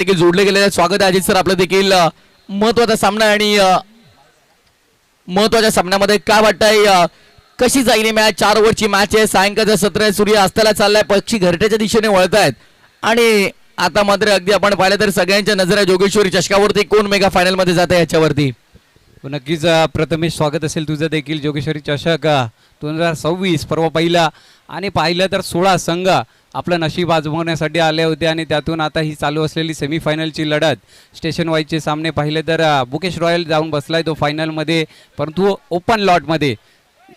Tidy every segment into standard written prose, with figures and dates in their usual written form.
देखील जोडले गेलेले आहेत. स्वागत आहे अजित सर आपलं देखील महत्वाचा सामना आहे आणि महत्वाच्या सामन्यामध्ये काय वाटतंय कशी जाईल ही मॅच. 4 ओव्हरची मॅच आहे. सायंकाळचं सत्र आहे. सूर्य अस्ताला चाललाय. पक्षी घरट्याच्या दिशेने वळत आहेत आणि आता मात्र अगदी आपण पाहिलं तर सगळ्यांच्या नजर जोगेश्वरी चषकावरती कोण मेगा फायनल मध्ये जात आहे याच्यावरती. नक्कीच प्रथमेश स्वागत असेल तुझं देखील. जोगेश्वरी चषक 2026 परवा पहिला आणि पाहिलं तर 16 संघ आपलं नशीब आजमावण्यासाठी आले होते आणि त्यातून आता ही चालू असलेली सेमीफायनलची लढत स्टेशन वाईजचे सामने पाहिले तर बुकेश रॉयल जाऊन बसलाय तो फायनलमध्ये, परंतु ओपन लॉटमध्ये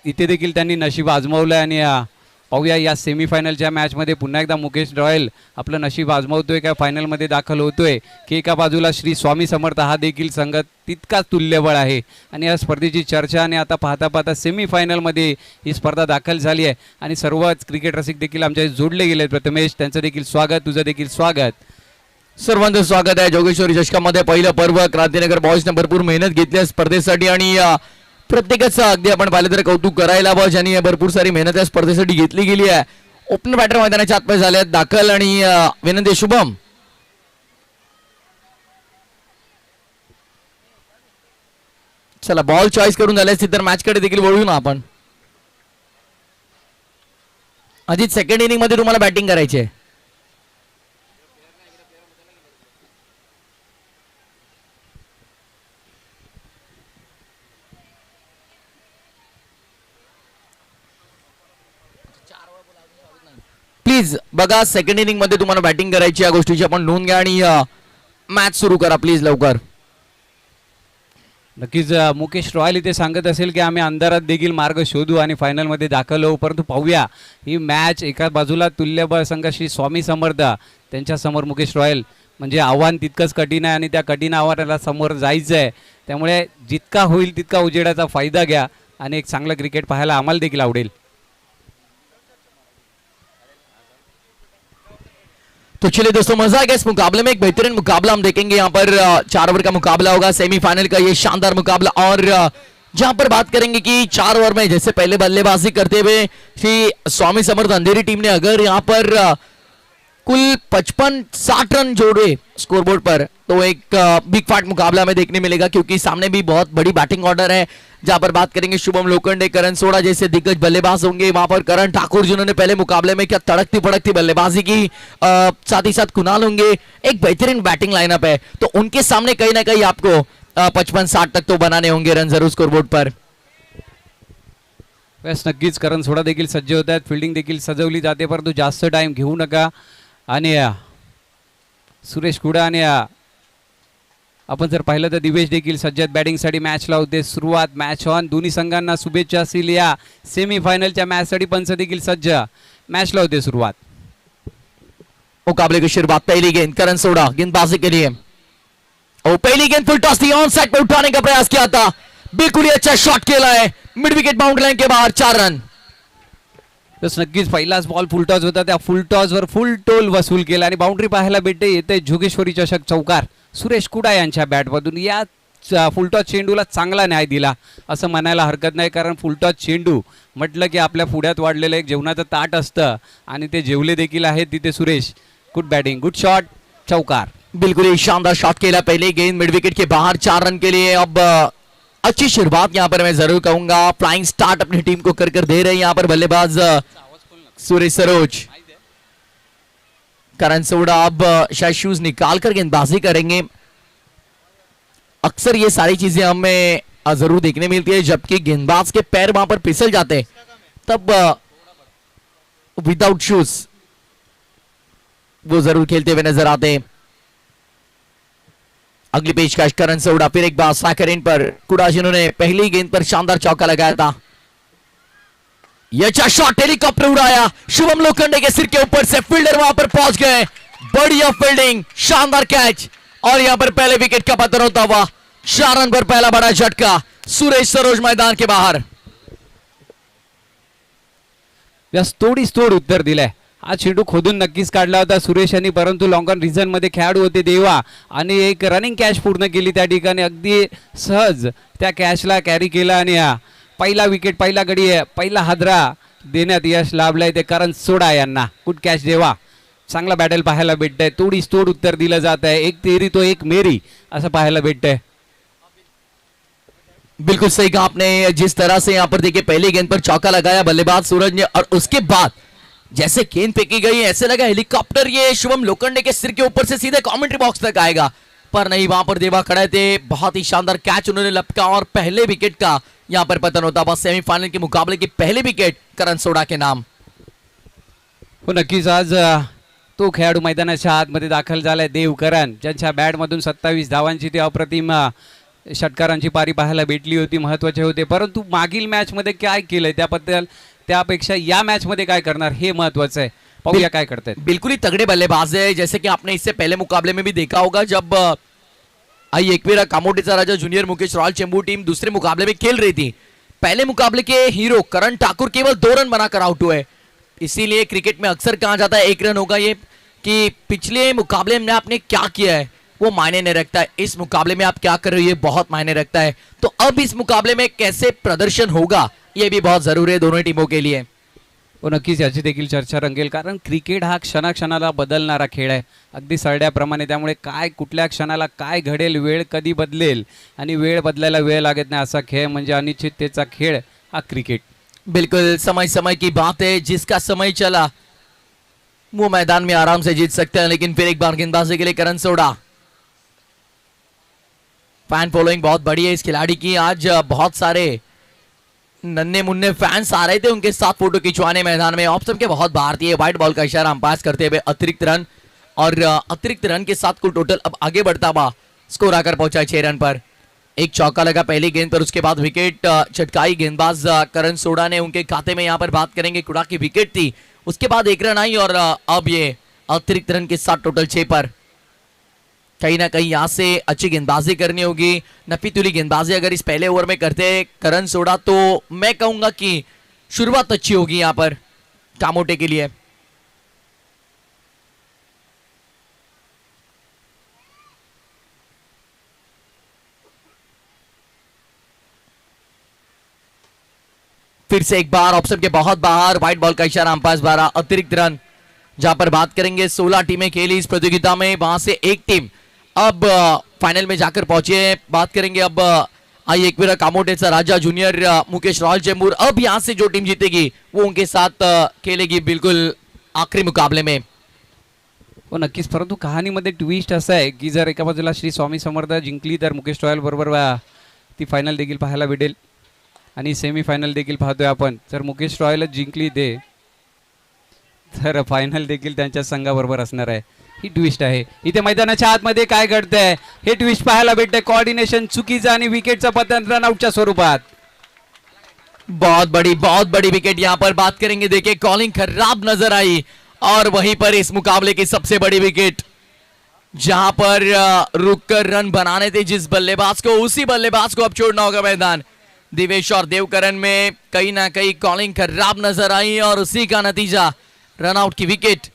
इथे देखील त्यांनी नशीब आजमावलं आणि पाहूया या सेमीफायनलच्या मॅचमध्ये पुन्हा एकदा मुकेश रॉयल आपलं नशीब आजमावतोय का फायनलमध्ये दाखल होतोय की एका बाजूला श्री स्वामी समर्थ हा देखील संघ तितकाच तुल्यबळ आहे आणि या स्पर्धेची चर्चा आणि आता पाहता पाहता सेमीफायनलमध्ये ही स्पर्धा दाखल झाली आहे आणि सर्वच क्रिकेट रसिक देखील आमच्या जोडले गेले. प्रथमेश त्यांचं देखील स्वागत, तुझं देखील स्वागत. सर्वांचं स्वागत आहे जोगेश्वरी चषकामध्ये. पहिलं पर्व क्रांतीनगर बॉयजने भरपूर मेहनत घेतली आहे स्पर्धेसाठी आणि प्रत्येकाचं अगदी आपण पाहिलं तर कौतुक करायला हवं ज्यांनी भरपूर सारी मेहनत या स्पर्धेसाठी घेतली गेली आहे. ओपनर बॅटर मैदानाच्या आतमध्ये झाले आहेत दाखल आणि विनंती शुभम. चला बॉल चॉईस करून झाले असतील तर मॅच कडे देखील वळू ना आपण. अजित सेकंड इनिंग मध्ये तुम्हाला बॅटिंग करायची आहे. प्लीज बघा सेकंड इनिंग मध्ये तुम्हाला बॅटिंग करायची या गोष्टीची आपण नोंद घ्या आणि मॅच सुरू करा प्लीज लवकर. नक्कीच मुकेश रॉयल इथे सांगत असेल की आम्ही अंधारात देखील मार्ग शोधू आणि फायनलमध्ये दाखल होऊ, परंतु पाहूया ही मॅच. एका बाजूला तुल्यबळ संघ श्री स्वामी समर्थ त्यांच्यासमोर मुकेश रॉयल, म्हणजे आव्हान तितकंच कठीण आहे आणि त्या कठीण आव्हानाला समोर जायचं आहे. त्यामुळे जितका होईल तितका उजेडाचा फायदा घ्या आणि एक चांगलं क्रिकेट पाहायला आम्हाला देखील आवडेल. तो चलिए दोस्तों मजा आएगा इस मुकाबले में. एक बेहतरीन मुकाबला हम देखेंगे यहाँ पर. 4 ओवर का मुकाबला होगा सेमीफाइनल का ये शानदार मुकाबला और जहां पर बात करेंगे कि 4 ओवर में जैसे पहले बल्लेबाजी करते हुए श्री स्वामी समर्थ अंधेरी टीम ने अगर यहाँ पर कुल 55-60 रन जोड़े स्कोरबोर्ड पर तो एक बिग फाइट मुकाबला हमें देखने मिलेगा क्योंकि सामने भी बहुत बड़ी बैटिंग ऑर्डर है. जहां पर बात करेंगे शुभम लोखंडे, करण सोड़ा जैसे दिग्गज बल्लेबाज होंगे. वहां पर करण ठाकुर जिन्होंने पहले मुकाबले में क्या तड़कती फड़कती बल्लेबाजी की, साथ ही साथ कुणाल होंगे. एक बेहतरीन बैटिंग लाइनअप है तो उनके सामने कहीं ना कहीं आपको 55-60 तक तो बनाने होंगे रन जरूर स्कोरबोर्ड पर. बस नक्कीच करण सोडा देखील सज्ज होत आहेत. फिल्डिंग देखील सजवली जाते परंतु जास्त टाइम घेऊ नका. आणि सुरेश कुडा आणि आपण जर पाहिलं तर दिवेश देखील सज्ज आहेत बॅटिंगसाठी. मॅचला होते सुरुवात. Match on. दोन्ही संघांना शुभेच्छा असतील या सेमीफायनलच्या मॅचसाठी. पंच देखील सज्ज. मॅचला होते सुरुवात. मुकाबले की शुरुआत पहली गेंद करण सोड़ा गेंदबाजी के लिए. और पहली गेंद फुल टॉस थी. ऑन साइड पे उठाने का प्रयास किया था. बिल्कुल ही अच्छा शॉट खेला है. मिड विकेट बाउंड्री लाइन के बाहर 4 रन. तस नक्कीच पहिलाच बॉल फुलटॉस होता. त्या फुलटॉसवर फुल टोल वसूल केला आणि बाउंड्री पाहायला भेटते. येते जोगेश्वरी चषक चौकार सुरेश कुडा यांच्या बॅटमधून. या फुलटॉस चेंडूला चांगला न्याय दिला असं म्हणायला हरकत नाही, कारण फुलटॉस चेंडू म्हटलं की आपल्या पुढ्यात वाढलेलं एक जेवणाचं ताट असतं आणि ते जेवले देखील आहेत तिथे Suresh. Good batting, good shot, चौकार. बिल्कुल ही शानदार शॉट खेला. पहले गेंद मिड विकेट के बाहर 4 रन के लिए. अब अच्छी शुरुआत यहाँ पर मैं जरूर कहूंगा. फ्लाइंग स्टार्ट अपनी टीम को कर दे रहे हैं यहाँ पर बल्लेबाज सुरेश सरोज. करण सोड़ा अब शायद शूज निकाल कर गेंदबाजी करेंगे. अक्सर ये सारी चीजें हमें जरूर देखने मिलती है जबकि गेंदबाज के पैर वहां पर फिसल जाते तब विदाउट शूज वो जरूर खेलते हुए नजर आते हैं. अगली पेशकश करण सोड़ा. फिर एक बार साकरीन पर कुडा जिन्होंने पहली गेंद पर शानदार चौका लगाया था. यह शॉट हेलीकॉप्टर उड़ाया. शुभम लोखंडे के सिर के ऊपर से फील्डर वहां पर पहुंच गए. बढ़िया फील्डिंग, शानदार कैच और यहां पर पहले विकेट का पतन होता हुआ 4 रन पर पहला बड़ा झटका. सुरेश सरोज मैदान के बाहर. तोडीस तोड उत्तर दिलंय. हा चेंडू खोदून नक्कीच काढला होता सुरेश यांनी, परंतु लॉंग ऑन रिझन मध्ये खेळाडू होते देवा आणि एक रनिंग कॅच पूर्ण केली त्या ठिकाणी. अगदी सहज त्या कॅचला कॅरी केला आणि पहिला विकेट, पहिला गडी, पहिला हादरा देण्यात यश लाभलंय ते करण सोडा यांना. गुड कॅच देवा. चांगला बॅटल पाहायला भेटतंय, तोडीस तोड उत्तर दिलं जात आहे, एक तेरी तो एक मेरी असं पाहायला भेटतंय. बिल्कुल सही कहा आपने. जिस तरह से यहाँ पर देखिए पहली गेंद पर चौका लगाया बल्लेबाज सूरज ने और उसके बाद जैसे गेंद फेंकी गई ऐसे लगा हेलीकॉप्टर ये शुभम लोखंडे के सिर के ऊपर से सीधे कमेंट्री बॉक्स तक आएगा, पर नहीं, वहां पर देवा खड़े थे. बहुत ही शानदार कैच उन्होंने लपका और पहले विकेट का यहाँ पर पतन होता. बस सेमीफाइनल के मुकाबले की पहली विकेट करण सोडा के नाम. हो नक्कीच आज तो खेळाडू मैदानाच्या आतमध्ये दाखल झालाय देव करण, ज्यांच्या बॅटमधून 27 धावांची ती अप्रतिम षटकारांची पारी पाहायला भेटली होती, महत्वाचे होते. परंतु मागील मॅच मध्ये काय केलंय त्याबद्दल, त्यापेक्षा या मॅच मध्ये काय करणार हे महत्वाचं आहे. पाहूया काय करतायत. बिल्कुल ही तगड़े बल्लेबाज है, जैसे कि आपने इससे पहले मुकाबले में भी देखा होगा जब आई एकवीरा कामोटेचा राजा junior Mukesh royal Chembur team दूसरे मुकाबले में खेल रही थी. पहले मुकाबले के हीरो करण ठाकुर केवल 2 रन बनाकर आउट हुए. इसीलिए क्रिकेट में अक्सर कहा जाता है 1 रन होगा ये, कि पिछले मुकाबले में आपने क्या किया है वो मायने नहीं रखता है, इस मुकाबले में आप क्या कर रहे हो ये बहुत मायने रखता है. तो अब इस मुकाबले में कैसे प्रदर्शन होगा ये भी बहुत जरूरी है दोनों टीमों के लिए. हो नक्कीच याची देखील चर्चा रंगेल, कारण क्रिकेट हा क्षणाक्षणाला बदलणारा खेळ आहे, अगदी सरड्याप्रमाणे. त्यामुळे काय कुठल्या क्षणाला काय घडेल, वेळ कधी बदलेल आणि वेळ बदलायला वेळ लागत नाही असा खेळ म्हणजे अनिश्चिततेचा खेळ हा क्रिकेट. बिल्कुल समय समय की बात है, जिसका समय चला वो मैदान में आराम से जीत सकते हैं. लेकिन फिर एक बार गेंदबाजी के लिए करण सोडा. फैन फॉलोइंग बहुत बड़ी है इस खिलाड़ी की. आज बहुत सारे नन्हे मुन्ने फैंस आ रहे थे उनके साथ फोटो खिंचवाने मैदान में. ऑफ स्टंप के बहुत बाहर थी, व्हाइट बॉल का इशारा अंपायर करते हुए अतिरिक्त रन, और अतिरिक्त रन के साथ कुल टोटल अब आगे बढ़ता हुआ स्कोर आकर पहुंचा 6 रन पर. एक चौका लगा पहली गेंद पर, उसके बाद विकेट चटकाई गेंदबाज करण सोडा ने उनके खाते में. यहाँ पर बात करेंगे कुड़ा की विकेट थी, उसके बाद 1 रन आई और अब ये अतिरिक्त रन के साथ टोटल 6 पर. कहीं ना कहीं यहाँ से अच्छी गेंदबाजी करनी होगी, नफी तुली गेंदबाजी अगर इस पहले ओवर में करते करण सोडा तो मैं कहूंगा कि शुरुआत अच्छी होगी यहाँ पर कामोटे के लिए. फिर से एक बार ऑप्शन के बहुत बाहर, व्हाइट बॉल का इशारा अंपायर द्वारा अतिरिक्त रन. जहां पर बात करेंगे 16 टीमें खेली इस प्रतियोगिता में, वहां से एक टीम अब फाइनल में जाकर पहुंची है. बात करेंगे अब आई एकवीरा कामोटेचा राजा जूनियर मुकेश रॉयल चेंबूर. अब यहां से जो टीम जीतेगी वो उनके साथ खेलेगी बिल्कुल आखिरी मुकाबले में. हो नक्कीच, परंतु कहाणीमध्ये ट्विस्ट असं आहे की जर एका बाजूला श्री स्वामी समर्थ जिंकली तर मुकेश रॉयल बरोबर ती फायनल देखील पाहायला भेटेल, आणि सेमीफायनल देखील पाहतोय आपण. जर मुकेश रॉयलच जिंकली ते तर फायनल देखील त्यांच्या संघाबरोबर असणार आहे. ही ट्विस्ट आहे. इथे मैदानाच्या आतमध्ये काय घडतंय हे ट्विस्ट पाहायला भेटतंय. कोऑर्डिनेशन चुकीचं आणि विकेटचं पतन रनआउटच्या स्वरूपात. बहुत बड़ी विकेट यहाँ पर. बात करेंगे देखिए कॉलिंग खराब नजर आई और वहीं पर इस मुकाबले की सबसे बड़ी विकेट, जहां पर रुककर रन बनाने थे जिस बल्लेबाज को, उसी बल्लेबाज को अब छोड़ना होगा मैदान. दिवेश और देवकरण में कहीं ना कहीं कॉलिंग खराब नजर आई और उसी का नतीजा रनआउट की विकेट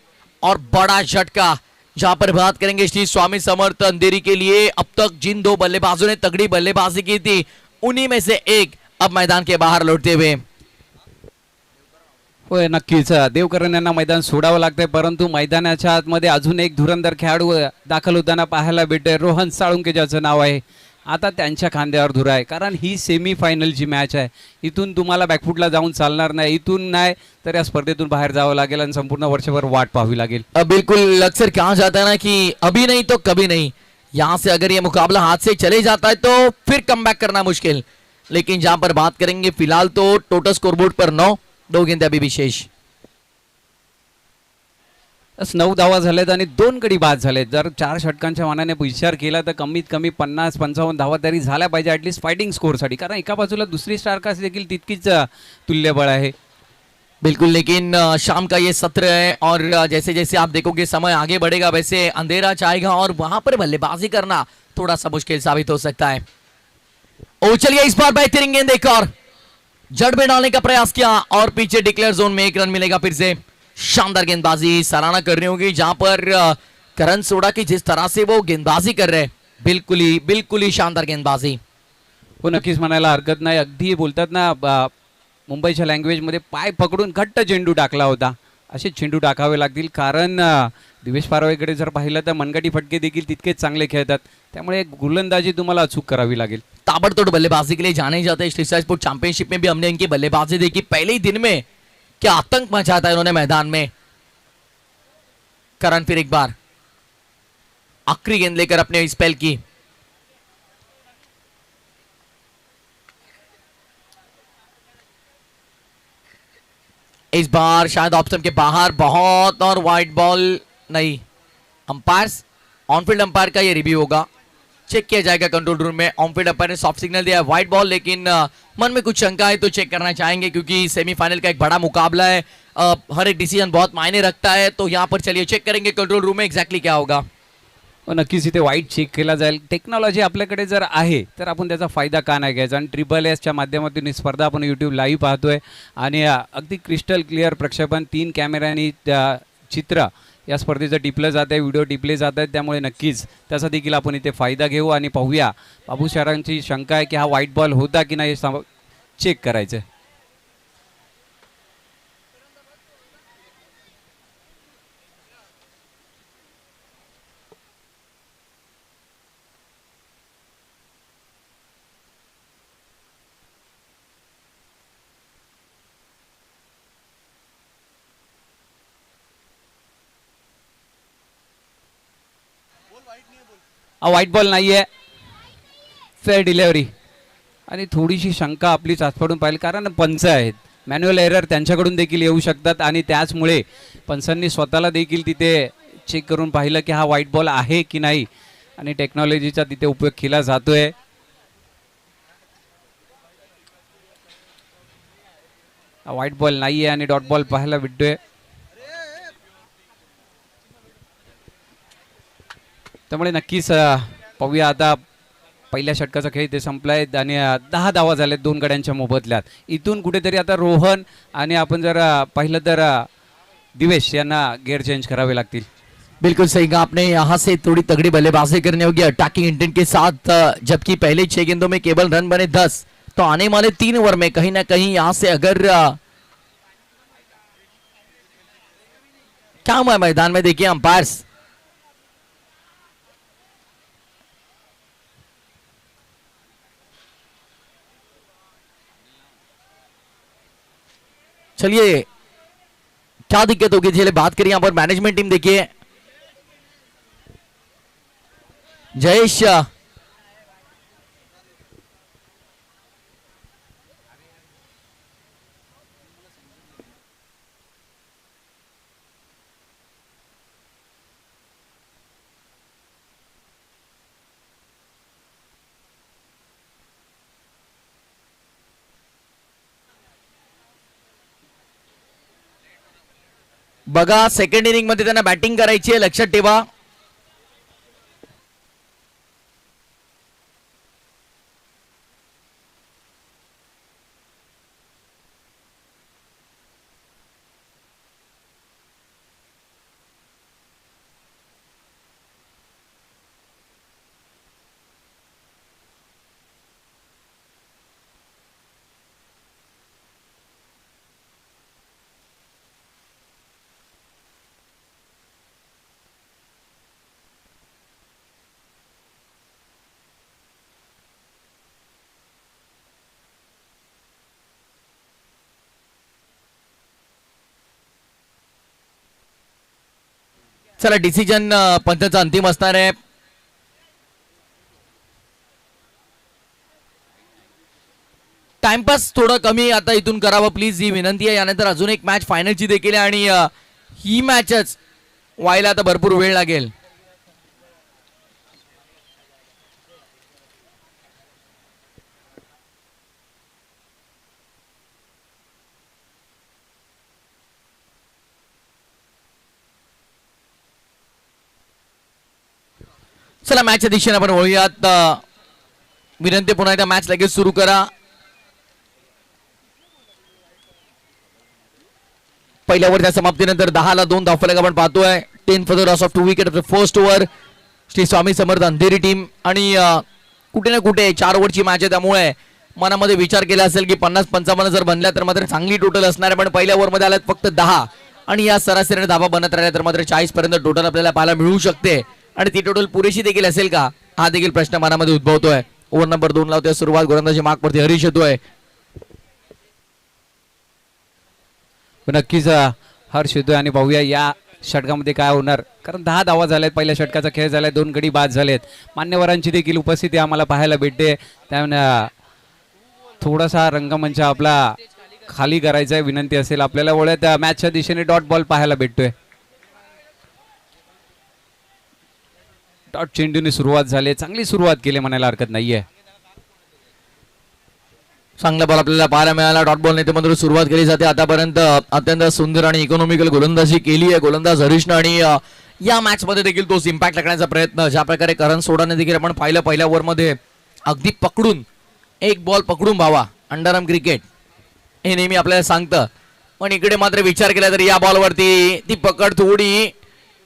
और बड़ा झटका. जहां पर बात करेंगे श्री स्वामी समर्थ अंधेरी के लिए, अब तक जिन 2 बल्लेबाजों ने तगड़ी बल्लेबाजी की थी उन्हीं में से एक अब मैदान के बाहर लौटते हुए. होय नक्कीच देवकरण यांना मैदान सोडावं लागतंय, परंतु मैदानाच्या आतमध्ये अजून एक धुरंधर खेळाडू दाखल होताना पाहायला भेटतोय. रोहन साळुंके ज्याचं नाव आहे, आता त्यांच्या खांद्यावर धुरा आहे, कारण ही सेमीफायनलची मॅच आहे. इथून तुम्हाला बॅकफुटला जाऊन चालणार नाही, इथून नाही तर या स्पर्धेतून बाहेर जावं लागेल आणि संपूर्ण वर्षभर वाट पाहावी लागेल. बिल्कुल अक्सर कहा जाता है ना कि अभी नहीं तो कभी नहीं. यहाँ से अगर ये मुकाबला हाथ से चले जाता है तो फिर कमबैक करना मुश्किल. लेकिन जहां पर बात करेंगे फिलहाल तो टोटल स्कोरबोर्ड पर 9, 2 गेंदे अभी भी शेष. 9 धावा झाल्यात आणि 2 गडी बाद झालेत. जर 4 षटकांच्या मानाने विचार केला तर कमीत कमी 50-55 धावा तरी झाल्या पाहिजे ॲटलिस्ट फायटिंग स्कोरसाठी, कारण एका बाजूला दुसरी स्टारकास्ट देखील तितकीच तुल्यबळ आहे. बिल्कुल, लेकिन शाम का ये सत्र है और जैसे जैसे आप देखोगे समय आगे बढ़ेगा वैसे अंधेरा चाहेगा और वहां पर बल्लेबाजी करना थोड़ा सा मुश्किल साबित हो सकता है. ओ चलिए इस बार बेहतरीन गेंद एक और जड़ में डालने का प्रयास किया और पीछे डिक्लेयर जोन में 1 रन मिलेगा. फिर से शानदार गेंदबाजी सराहना करनी होगी जहां पर करण सोडा की जिस तरह से वो गेंदबाजी कर रहे हैं, बिल्कुल ही शानदार गेंदबाजी. हो नक्कीच म्हणायला हरकत नाही. अगदी बोलतात ना मुंबईच्या लँग्वेजमध्ये पाय पकडून घट्ट चेंडू टाकला होता. असे चेंडू टाकावे लागतील, कारण दिवेश पारवेकडे जर पाहिलं तर मनगटी फटके देखील तितकेच चांगले खेळतात, त्यामुळे गोलंदाजी तुम्हाला अचूक करावी लागेल. ताबड़तोड़ बल्लेबाजी के लिए जाने जाते हैं। स्टेट स्पोर्ट चैंपियनशिप में भी हमने इनकी बल्लेबाजी देखी, पहले ही दिन में क्या आतंक मचा था इन्होंने मैदान में। करण फिर एक बार आखिरी गेंद लेकर अपने स्पेल की, इस बार शायद ऑप्शन के बाहर, बहुत और वाइड बॉल नहीं। अंपायर्स, ऑनफील्ड अंपायर का ये रिव्यू होगा, चेक किया जाएगा कंट्रोल रूम में। ऑनफील्ड अंपायर ने सॉफ्ट सिग्नल दिया है वाइड बॉल, लेकिन मन में कुछ शंका है तो चेक करना चाहेंगे, क्योंकि सेमीफाइनल का एक बड़ा मुकाबला है, हर एक डिसीजन बहुत मायने रखता है। तो यहाँ पर चलिए चेक करेंगे कंट्रोल रूम में एक्झॅक्टली क्या होगा। नक्कीच इथे वाईट चेक केला जाईल. टेक्नॉलॉजी आपल्याकडे जर आहे तर आपण त्याचा फायदा का नाही घ्यायचा. आणि SSSच्या माध्यमातून ही स्पर्धा आपण यूट्यूब लाईव्ह पाहतोय आणि अगदी क्रिस्टल क्लिअर प्रक्षेपण 3 कॅमेऱ्यांनी चित्र या स्पर्धेचं टिपलं जात आहे, व्हिडिओ टिपले जात आहेत, त्यामुळे नक्कीच त्याचा देखील आपण इथे फायदा घेऊ आणि पाहूया. बाबू शहरांची शंका आहे की हा व्हाईट बॉल होता की नाही चेक करायचं. व्हाईट बॉल नाही आहे, फेअर डिलेवरी. आणि थोडीशी शंका आपली चाचपडून पाहिली, कारण पंच आहेत, मॅन्युअल एरर त्यांच्याकडून देखील येऊ शकतात आणि त्याचमुळे पंचांनी स्वतःला देखील तिथे चेक करून पाहिलं की हा व्हाईट बॉल आहे की नाही आणि टेक्नॉलॉजीचा तिथे उपयोग केला जातोय. व्हाईट बॉल नाही आहे आणि डॉट बॉल पाहायला भेटतोय. त्यामुळे नक्कीच पाहूया. आता पहिल्या षटकाचा खेळ इथे संपलाय आणि 10 धावा झाल्यात 2 गड्यांच्या मोबदल्यात. इथून कुठेतरी आता रोहन आणि आपण जर पाहिलं तर दिवेश यांना गेअर चेंज करावे लागतील. बिल्कुल सही कहा आपने, यहाँ से थोड़ी तगड़ी बल्लेबाजी करनी होगी अटैकिंग इंटेंट के साथ, जबकि पहले 6 गेंदों में केवल रन बने 10, तो आने वाले 3 ओवर में कहीं ना कहीं यहाँ से अगर क्या हुआ मैदान में देखिए अंपायर्स, चलिए क्या दिक्कत होगी, चलिए बात करिए यहाँ पर मैनेजमेंट टीम. देखिए जयेश बघा, सेकंड इनिंग मध्ये त्यांना बॅटिंग करायची आहे, लक्षात ठेवा. चला डिसिजन पंचांचा अंतिम असणार आहे. टाइमपास थोडं कमी आता इथून करावं प्लीज, ही विनंती आहे. यानंतर अजून एक मॅच फायनलची देखील आहे आणि ही मॅचच व्हायला आता भरपूर वेळ लागेल. चला मॅचच्या दिशेने आपण वळूयात. विनंती पुन्हा एकदा मॅच लगेच सुरू करा. पहिल्या ओव्हरच्या समाप्तीनंतर 10 ला 2 धावफलक आपण पाहतोय. 10 for the loss of 2 wicket of the first over. Shri Swami Samarth Andheri team आणि कुठे ना कुठे 4 ओव्हरची मॅच आहे, त्यामुळे मनामध्ये विचार केला असेल की 50-55 जर बनल्या तर मात्र चांगली टोटल असणार आहे. पण पहिल्या ओव्हरमध्ये आल्यात फक्त 10 आणि या सरासरीने धावा बनत राहिल्या तर मात्र 40 पर्यंत टोटल आपल्याला पाहायला मिळू शकते आणि ती टोटल पुरेशी देखील असेल का हा देखील प्रश्न मनामध्ये उद्भवतोय. ओव्हर नंबर 2 लावतोय सुरुवात, गोलंदाजी मार्क वरती हरीश येतोय. नक्कीच हर्ष येतोय आणि पाहूया या षटकामध्ये काय होणार, कारण 10 धावा झाल्यात, पहिल्या षटकाचा खेळ झालाय, 2 गडी बाद झालेत. मान्यवरांची देखील उपस्थिती आम्हाला पाहायला भेटते, त्यामुळे थोडासा रंगमंच आपला खाली करायचा आहे, विनंती असेल आपल्याला. वळत मॅचच्या दिशेने डॉट बॉल पाहायला भेटतोय. डॉट चेंडूने सुरुवात झाली, चांगली सुरुवात केली म्हणायला हरकत नाहीये. चांगला बॉल आपल्याला पाहायला मिळाला. डॉट बॉल नेते मात्र सुरुवात केली जाते. आतापर्यंत अत्यंत सुंदर आणि इकॉनॉमिकल गोलंदाजी केली आहे गोलंदाज हरीशनं आणि या मॅच मध्ये देखील तोच इम्पॅक्ट टाकण्याचा प्रयत्न ज्या प्रकारे करण सोडाने देखील आपण पाहिलं पहिल्या ओव्हर मध्ये अगदी पकडून एक बॉल पकडून भावा अंडरआर्म क्रिकेट हे नेहमी आपल्याला सांगतं, पण इकडे मात्र विचार केला तर या बॉलवरती ती पकड थोडी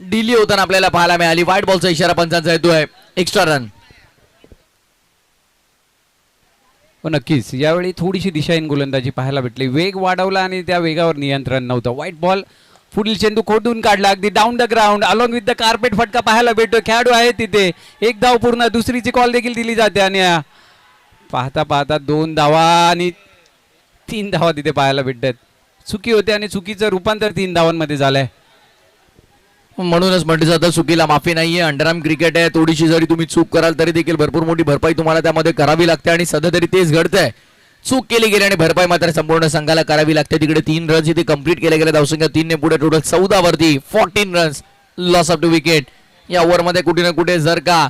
डिली होताना आपल्याला पाहायला मिळाली. व्हाईट बॉलचा इशारा पंचांचा येतोय, एक्स्ट्रा रन. नक्कीच यावेळी थोडीशी दिशाहीन गोलंदाजी पाहायला भेटली, वेग वाढवला आणि त्या वेगावर नियंत्रण नव्हतं. व्हाईट बॉल, पुढील चेंडू खोदून काढला अगदी down the ground along with the carpet, फटका पाहायला भेटतो. खेळाडू आहे तिथे, एक धाव पूर्ण, दुसरीची कॉल देखील दिली जाते आणि पाहता पाहता 2 धावा आणि 3 धावा तिथे पाहायला भेटतात. चुकी होते आणि चुकीचं रूपांतर 3 धावांमध्ये झालंय. म्हणूनच म्हटलं जातं चुकीला माफी नाहीये. अंडरआर्म क्रिकेट आहे, थोडीशी जरी तुम्ही चूक कराल तरी देखील भरपूर मोठी भरपाई तुम्हाला त्यामध्ये करावी लागते आणि सध्या तरी तेच घडतंय. चूक केली गेली आणि भरपाई मात्र संपूर्ण संघाला करावी लागते. तिकडे 3 रन्स इथे कंप्लीट केले गेले धावसंख्या 3 ने पुढे, टोटल 14 वरती 14 runs, loss of two wicket. या ओव्हर मध्ये कुठे ना कुठे जर का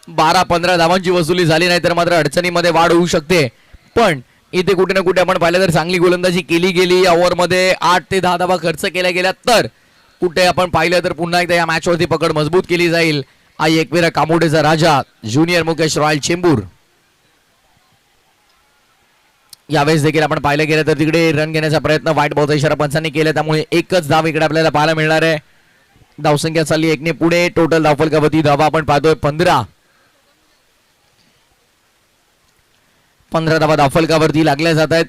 12-15 धावांची वसुली झाली नाही तर मात्र अडचणीमध्ये वाढ होऊ शकते, पण इथे कुठे ना कुठे आपण पाहिलं तर चांगली गोलंदाजी केली गेली. या ओव्हर मध्ये 8 ते 10 धावा खर्च केल्या गेल्या तर कुठे आपण पाहिलं तर पुन्हा एकदा या मॅच वरती पकड मजबूत केली जाईल. आई एकविरा कामोडेचा राजा ज्युनियर मुकेश रॉयल चेंबूर. यावेळेस देखील आपण पाहिलं गेलं तर तिकडे रन घेण्याचा प्रयत्न व्हाईट बॉलचा इशारा पंचांनी केला, त्यामुळे एकच धाव इकडे आपल्याला पाहायला मिळणार आहे. धावसंख्या चालली 1 ने पुढे, टोटल धावफलकावरती धावा आपण पाहतोय 15. 15 धावा धावफलकावरती लागल्या जात आहेत.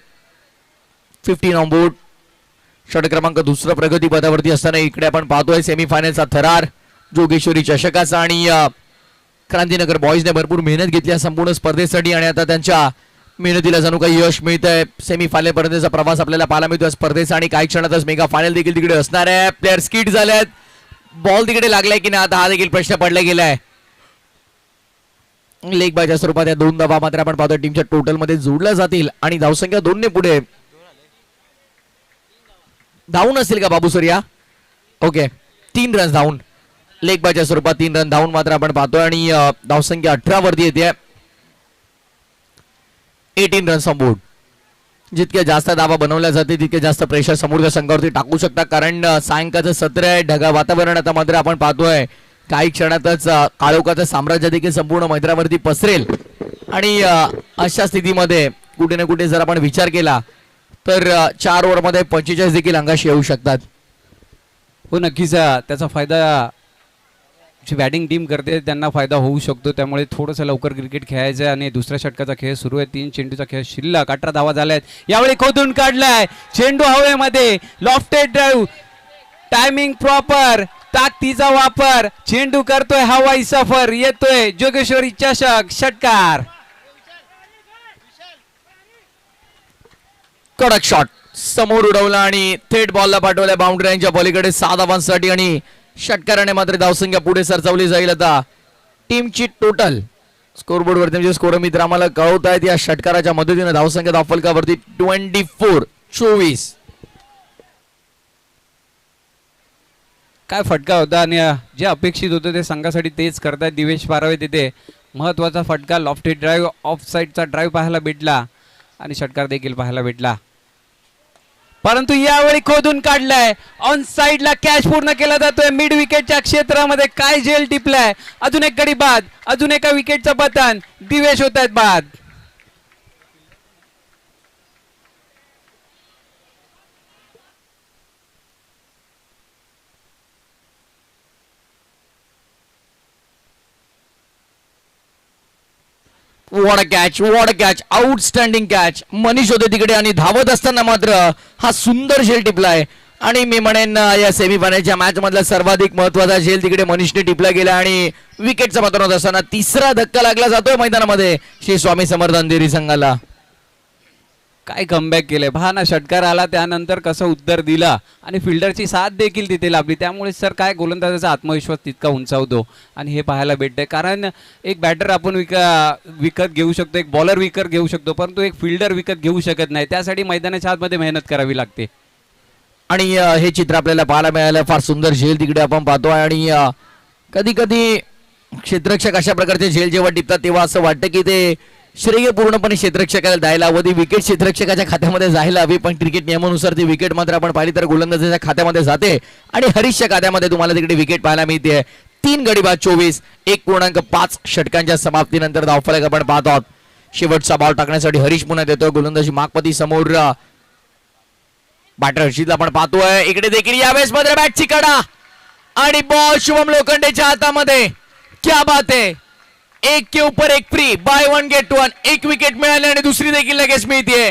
15 ऑन बोर्ड. षटक क्रमांक 2 प्रगती पदावरती असताना इकडे आपण पाहतोय सेमीफायनलचा थरार जोगेश्वरी चषकाचा आणि क्रांतीनगर बॉईजने भरपूर मेहनत घेतली या संपूर्ण स्पर्धेसाठी आणि आता त्यांच्या मेहनतीला जणू काही यश मिळत आहे. सेमीफायनल पर्यंतचा प्रवास आपल्याला पाहायला मिळतोय स्पर्धेचा आणि काही क्षणातच मेगा फायनल देखील तिकडे असणार आहे. प्लेयर स्किट झाल्यात, बॉल तिकडे लागलाय की नाही आता हा देखील प्रश्न पडला गेलाय. लेग बायच्या स्वरूपात या 2 धावा मात्र आपण पाहतोय टीमच्या टोटल मध्ये जोडल्या जातील आणि धावसंख्या 2 ने पुढे. धावून असतील का बाबू सूर्या? ओके, 3 रन धावून, लेग बायच्या स्वरूपात 3 रन धावून मात्र आपण पाहतोय आणि धावसंख्या 18 वरती येते. 18 रन्स ऑन बोर्ड. जितके जास्त धावा बनवल्या जाते तितके जास्त प्रेशर समोरच्या संघावरती टाकू शकतात, कारण सायंकाळचं सत्र आहे, ढगाळ वातावरण. आता मात्र आपण पाहतोय काही क्षणातच काळोखाचं साम्राज्य देखील संपूर्ण मैदानावरती पसरेल आणि अशा स्थितीमध्ये कुठे ना कुठे जर आपण विचार केला तर 4 ओव्हर मध्ये 45 देखील अंगाशी येऊ शकतात. हो नक्कीच त्याचा फायदा जी बॅटिंग टीम करते त्यांना फायदा होऊ शकतो, त्यामुळे थोडंसं लवकर क्रिकेट खेळायचं आहे. आणि दुसऱ्या षटकाचा खेळ सुरू आहे, 3 चेंडूचा खेळ शिल्लक, 18 धावा झाल्यात. यावेळी खोदून काढलाय चेंडू हवेमध्ये, लॉफ्टेड ड्राईव्ह, टायमिंग प्रॉपर, ताकदीचा वापर, चेंडू करतोय हवाई सफर, येतोय जोगेश्वरी चषक, षटकार. कडक शॉट समोर उडवला आणि थेट बॉलला पाठवल्या बाउंड्री लाईनच्या पलीकडे 6 धावांसाठी आणि षटकाराने मात्र धावसंख्या पुढे सरसावली जाईल. आता टीमची टोटल स्कोरबोर्ड वरती म्हणजे स्कोर मित्र आम्हाला कळवत आहेत या षटकाराच्या मदतीने धावसंख्या धावफलकावरती 24. काय फटका होता आणि जे अपेक्षित होतं ते संघासाठी तेच करतायत दिवेश पारावे. तिथे महत्वाचा फटका, लॉफ्टेड ड्राईव्ह, ऑफ साईडचा ड्राईव्ह पाहायला भेटला आणि षटकार देखील पाहायला भेटला, परंतु यावेळी खोदून काढलाय. ऑन साइडला कॅच पूर्ण केला जातोय मिड विकेटच्या क्षेत्रामध्ये. काय झेल टिपलाय, अजून एक गडी बाद, अजून एका विकेटचं पतन, दिवेश होत आहेत बाद. What a catch, outstanding catch. Manish होते तिकडे आणि धावत असताना मात्र हा सुंदर झेल टिपलाय. आणि मी म्हणेन या सेमीफायनलच्या मॅच मधला सर्वाधिक महत्वाचा झेल तिकडे मनीषने टिपला गेला आणि विकेटचा पतन होत असताना तिसरा धक्का लागला जातोय मैदानामध्ये श्री स्वामी समर्थ अंधेरी संघाला. काय कमबॅक केलंय पहा ना, षटकार आला त्यानंतर कसं उत्तर दिला आणि फिल्डरची साथ देखील तिथे लाभली. त्यामुळे सर काय गोलंदाजाचा आत्मविश्वास तितका उंचावतो आणि हे पाहायला भेटतंय. कारण एक बॅटर आपण विकत घेऊ शकतो, एक बॉलर विकत घेऊ शकतो, परंतु एक फिल्डर विकत घेऊ शकत नाही. त्यासाठी मैदानाच्या आतमध्ये मेहनत करावी लागते. आणि हे चित्र आपल्याला पाहायला मिळालं. फार सुंदर झेल तिकडे आपण पाहतोय आणि कधी कधी क्षेत्ररक्षक अशा प्रकारचे झेल जेव्हा टिपतात तेव्हा असं वाटतं की ते श्रेय पूर्णपणे क्षेत्ररक्षकाला द्यायला हवं, ती विकेट क्षेत्ररक्षकाच्या खात्यामध्ये जायला हवी. पण क्रिकेट नियमानुसार ती विकेट मात्र आपण पाहिली तर गोलंदाजाच्या खात्यामध्ये जाते आणि हरीशच्या खात्यामध्ये तुम्हाला तिकडे विकेट पाहायला मिळते. 3 गडी बाद 24, 1.5 षटकांच्या समाप्तीनंतर धावफलक आपण पाहत आहोत. शेवटचा बॉल टाकण्यासाठी हरीश पुन्हा देतोय. गोलंदाजी मागपती समोर बॅटर हर्षितला आपण पाहतोय. इकडे देखील यावेळेस मध्ये बॅटची कडा आणि बॉल शुभम लोखंडेच्या हातामध्ये. क्या बात है, एक के ऊपर एक फ्री, बाय 1 गेट 1. एक विकेट मिळाली आणि दुसरी देखील लगेच मिळते.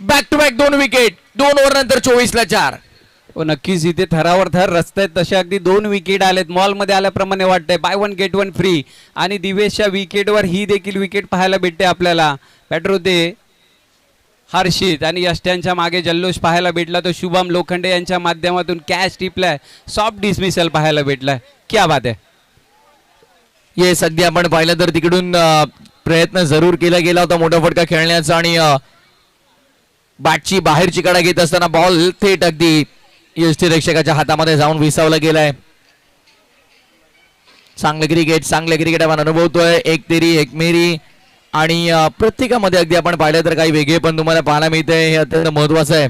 Back to back 2 wicket, 2 over नंतर 24ला 4. नक्कीच इथे थरावर थर रस्ते आहेत तसे अगदी 2 विकेट आलेत. मॉल मध्ये आल्याप्रमाणे वाटतंय. बाय 1 गेट 1 फ्री आणि दिवेशच्या विकेटवर ही देखील विकेट पाहायला भेटते आपल्याला. बॅटर होते हर्षित आणि यष्ट्यांच्या मागे जल्लोष पाहायला भेटला. तो शुभम लोखंडे यांच्या माध्यमातून कॅच टिपलाय, सॉफ्ट डिसमिसल पाहायला भेटलाय. क्या बात आहे. ये सध्या आपण पाहिलं तर तिकडून प्रयत्न जरूर केला गेला होता मोठा फटका खेळण्याचा आणि बॅटची बाहेरची कडा घेत असताना बॉल थेट अगदी यष्टीरक्षकाच्या हातामध्ये जाऊन विसावला गेलाय. चांगलं क्रिकेट आपण अनुभवतोय. एक तेरी एक मेरी आणि प्रत्येकामध्ये अगदी आपण पाहिलं तर काही वेगळे पण तुम्हाला पाहायला मिळतंय. हे अत्यंत महत्वाचं आहे.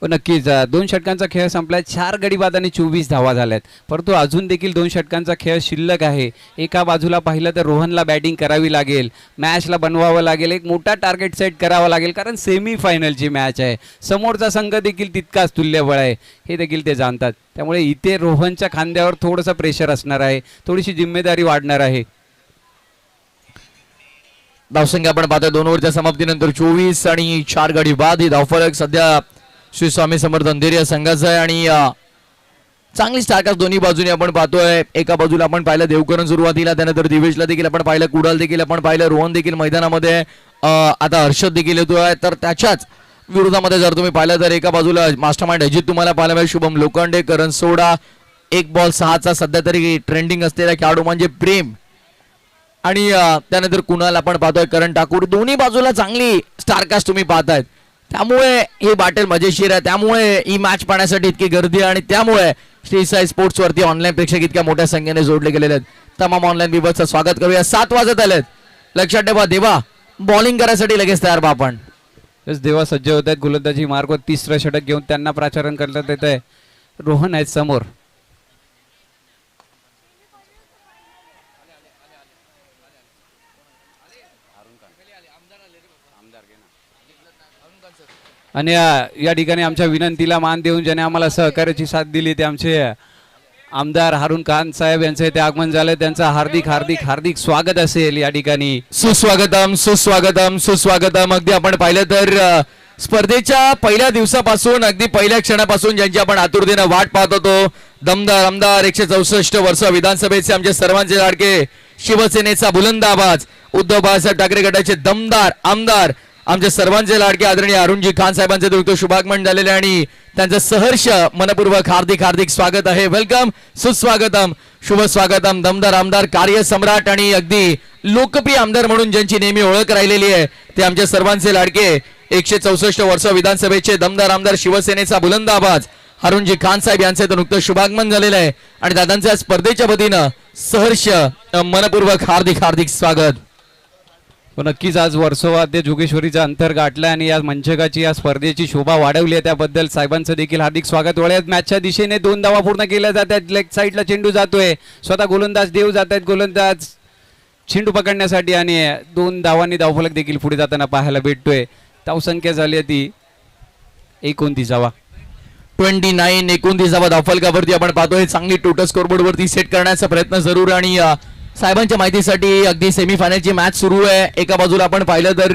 नक्कीच 2 षटकांचा खेळ संपलाय. 4 गडी बाद आणि 24 धावा झाल्यात. परंतु अजून देखील 2 षटकांचा खेळ शिल्लक आहे. एका बाजूला पाहिलं तर रोहनला बॅटिंग करावी लागेल, मॅचला बनवावं लागेल, एक मोठा टार्गेट सेट करावा लागेल. कारण सेमी फायनलची मॅच आहे. समोरचा संघ देखील तितकाच तुल्यबळ आहे, हे देखील ते जाणतात. त्यामुळे इथे रोहनच्या खांद्यावर थोडंसं प्रेशर असणार आहे, थोडीशी जिम्मेदारी वाढणार आहे. धावसंख्या आपण पाहतोय 2 ओव्हरच्या समाप्तीनंतर 24 आणि 4 गडी बाद. ही धावफलक सध्या श्री स्वामी समर्थ अंधेरी या संघाचा आहे आणि चांगली स्टारकास्ट दोन्ही बाजूने आपण पाहतोय. एका बाजूला आपण पाहिलं देवकरण सुरुवातीला, त्यानंतर दिवेशला देखील आपण पाहिलं, कुडाल देखील आपण पाहिलं, रोहन देखील मैदानामध्ये, आता हर्षद देखील येतोय. तर त्याच्याच विरोधामध्ये जर तुम्ही पाहिलं तर एका बाजूला मास्टरमाइंड अजित तुम्हाला पाहायला मिळेल, शुभम लोखंडे, करण सोडा, 1 बॉल 6चा सध्या तरी ट्रेंडिंग असलेला खेळाडू म्हणजे प्रेम आणि त्यानंतर कुणाल आपण पाहतोय, करण ठाकूर. दोन्ही बाजूला चांगली स्टारकास्ट तुम्ही पाहतायत. त्यामुळे ही बॅटल मजेशीर आहे. त्यामुळे ही मॅच पाहण्यासाठी इतकी गर्दी आहे आणि त्यामुळे श्री साई स्पोर्ट्स वरती ऑनलाईन प्रेक्षक इतक्या मोठ्या संख्येने जोडले गेलेले आहेत. तमाम ऑनलाईन विभागाचं स्वागत करूया. 7 वाजत आलेत. लक्षात ठेवा, देवा बॉलिंग करायसाठी लगेच तयार. आपण देवा सज्ज होत आहेत. गोलंदाजी मार्गावर 3रं षटक घेऊन त्यांना प्राचारण करण्यात येत आहे. रोहन आहेत समोर. आणि या ठिकाणी आमच्या विनंतीला मान देऊन ज्याने आम्हाला सहकार्याची साथ दिली ते आमचे आमदार हारून खान साहेब यांचे ते आगमन झाले. त्यांचं हार्दिक हार्दिक हार्दिक स्वागत असेल या ठिकाणी. सुस्वागतम सुस्वागतम सुस्वागतम. अगदी आपण पाहिलं तर स्पर्धेच्या पहिल्या दिवसापासून, अगदी पहिल्या क्षणापासून ज्यांची आपण आतुरतेने वाट पाहत होतो, दमदार आमदार 164 वर्ष विधानसभेचे आमचे सर्वांचे लाडके, शिवसेनेचा बुलंद आवाज, उद्धव बाळासाहेब ठाकरे गटाचे दमदार आमदार, आमचे सर्वांचे लाडके आदरणीय अरुणजी खान साहेबांचे दुरुक्त शुभागमन झालेले आणि त्यांचं सहर्ष मनपूर्वक हार्दिक हार्दिक स्वागत आहे. वेलकम, सुस्वागतम, शुभ स्वागतम. दमदार आमदार, कार्यसम्राट आणि अगदी लोकप्रिय आमदार म्हणून ज्यांची नेहमी ओळख राहिलेली आहे ते आमच्या सर्वांचे लाडके 164 वर्ष विधानसभेचे दमदार आमदार, शिवसेनेचा बुलंद आवाज अरुणजी खान साहेब यांचे तर नुकतं शुभागमन झालेलं आहे आणि दादांच्या स्पर्धेच्या वतीनं सहर्ष मनपूर्वक हार्दिक हार्दिक स्वागत. नक्कीच आज वर्सोवा ते जोगेश्वरीचा अंतर गाठलाय आणि या मंचकाची या स्पर्धेची शोभा वाढवली आहे. त्याबद्दल साहेबांचं देखील हार्दिक स्वागत. वळ्यात मॅचच्या दिशेने 2 धावा पूर्ण केल्या जात आहेत. लेग साईडला चेंडू जातोय. स्वतः गोलंदाज देव जात आहेत गोलंदाज चेंडू पकडण्यासाठी आणि 2 धावांनी धावफलक देखील पुढे जाताना पाहायला भेटतोय. धावसंख्या झाली आहे ती 29 धावा. 29 धावा धावफलकावरती आपण पाहतोय. चांगली टोटल स्कोरबोर्ड वरती सेट करण्याचा प्रयत्न जरूर. आणि साहेबांच्या माहितीसाठी अगदी सेमीफायनलची मॅच सुरू आहे. एका बाजूला आपण पाहिलं तर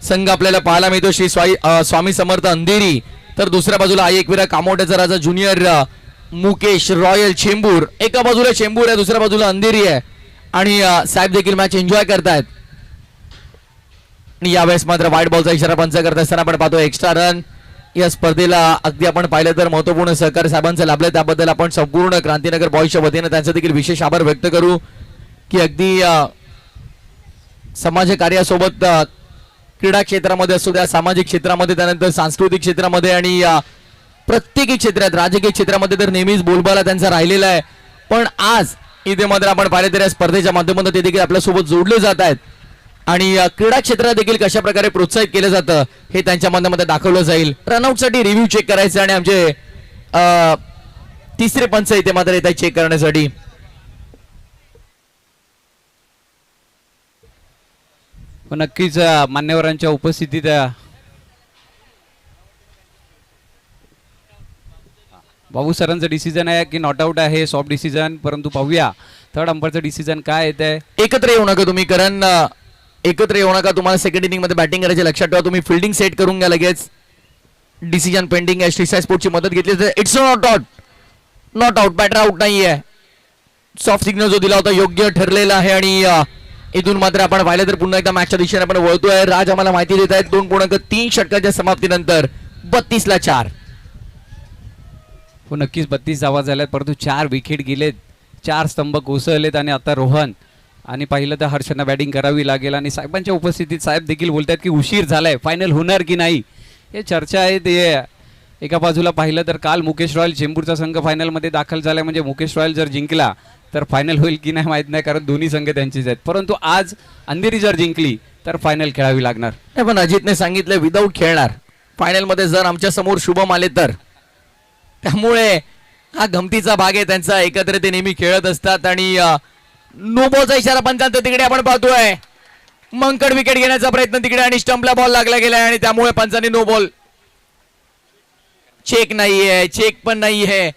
संघ आपल्याला पाहायला मिळतो श्री स्वामी समर्थ अंधेरी, तर दुसऱ्या बाजूला आई एकविरा कामोट्याचा राजा ज्युनियर मुकेश रॉयल चेंबूर. एका बाजूला चेंबूर आहे, दुसऱ्या बाजूला अंधेरी आहे आणि साहेब देखील मॅच एन्जॉय करतायत. आणि यावेळेस मात्र व्हाईट बॉलचा इशारा पंच करत असताना आपण पाहतो एक्स्ट्रा रन. या स्पर्धेला अगदी आपण पाहिलं तर महत्वपूर्ण सहकार्य साहेबांचं लाभलं, त्याबद्दल आपण संपूर्ण क्रांतीनगर बॉयजच्या वतीने त्यांचा देखील विशेष आभार व्यक्त करू की अगदी समाज कार्यासोबत क्रीडा क्षेत्रामध्ये असू द्या, सामाजिक क्षेत्रामध्ये, त्यानंतर सांस्कृतिक क्षेत्रामध्ये आणि प्रत्येक क्षेत्रात, राजकीय क्षेत्रामध्ये तर नेहमीच बोलबाला त्यांचा राहिलेला आहे. पण आज इथे मात्र आपण पाहिलं तर या स्पर्धेच्या माध्यमातून ते देखील आपल्यासोबत जोडले जात आहेत आणि क्रीडा क्षेत्रात देखील कशा प्रकारे प्रोत्साहित केलं जातं हे त्यांच्या माध्यमातून दाखवलं जाईल. रनआउटसाठी रिव्ह्यू चेक करायचं आणि आमचे तिसरे पंच इथे मात्र येत आहेत चेक करण्यासाठी. नक्कीच मान्यवरांच्या उपस्थितीत बाबू सरांचं डिसिजन आहे की नॉट आउट आहे, सॉफ्ट डिसिजन. परंतु पाहूया थर्ड अंपरचं डिसिजन काय येत आहे. एकत्र येऊ नका तुम्ही, कारण एकत्र येऊ नका. तुम्हाला सेकंड इनिंग मध्ये बॅटिंग करायचे लक्षात ठेवा. तुम्ही फिल्डिंग सेट करून घ्या लगेच. डिसिजन पेंडिंग आहे. श्रीसाई स्पोर्टची मदत घेतली तर it's not out, not out, batter out नाहीये. सॉफ्ट सिग्नल जो दिला होता योग्य ठरलेला आहे आणि इथून मात्र आपण पाहिलं तर पुन्हा एकदा मॅचच्या दिशेने आपण वळतोय. राज आम्हाला माहिती देत आहेत 2.3 षटकाच्या समाप्तीनंतर 32-4. हो नक्कीच 32 धावा झाल्यात, परंतु 4 विकेट गेलेत, 4 स्तंभ कोसळलेत आणि आता रोहन आणि पाहिलं तर हर्षांना बॅटिंग करावी लागेल. आणि साहेबांच्या उपस्थितीत साहेब देखील बोलतात की उशीर झालाय, फायनल होणार की नाही हे चर्चा आहे. ते एका बाजूला पाहिलं तर काल मुकेश रॉयल चेंबूरचा संघ फायनलमध्ये दाखल झालाय, म्हणजे मुकेश रॉयल जर जिंकला तर फायनल होईल की नाही माहित नाही, कारण दोन्ही संघ त्यांचेच आहेत. परंतु आज अंधेरी जर जिंकली तर फायनल खेळावी लागणार. पण अजितने सांगितलं विदाऊट खेळणार फायनलमध्ये जर आमच्या समोर शुभम आले तर. त्यामुळे हा गमतीचा भाग आहे त्यांचा, एकत्र ते नेहमी खेळत असतात. आणि नो बॉलचा इशारा पंचांत तिकडे आपण पाहतोय. मंकड विकेट घेण्याचा प्रयत्न तिकडे आणि स्टंपला बॉल लागला गेलाय आणि त्यामुळे पंचांनी नो बॉल. चेक नाहीये, चेक पण नाहीये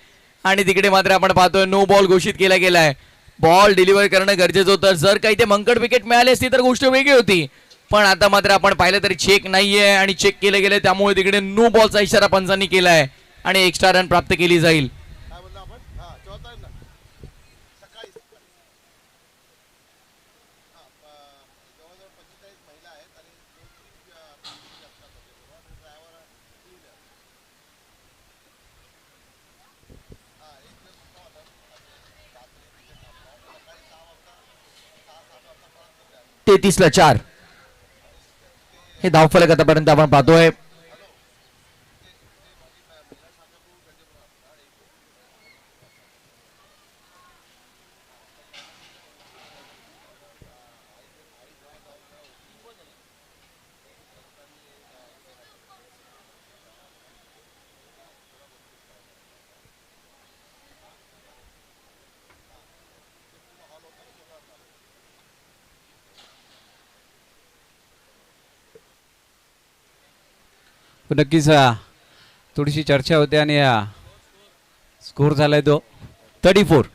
आणि तिकडे मात्र आपण पाहतोय नो बॉल घोषित केला गेलाय. बॉल डिलिव्हर करणं गरजेचं होतं. जर काही ते मंकड विकेट मिळाली असती तर गोष्ट वेगळी होती, पण आता मात्र आपण पाहिलं तरी चेक नाहीये आणि चेक केले गेले, त्यामुळे तिकडे नो बॉलचा इशारा पंचांनी केलाय आणि एक्स्ट्रा रन प्राप्त केली जाईल. तेहतीसला 4 हे धावफलक आतापर्यंत आपण पाहतोय. नक्कीच थोडीशी चर्चा होते आणि स्कोर झालाय तो 34.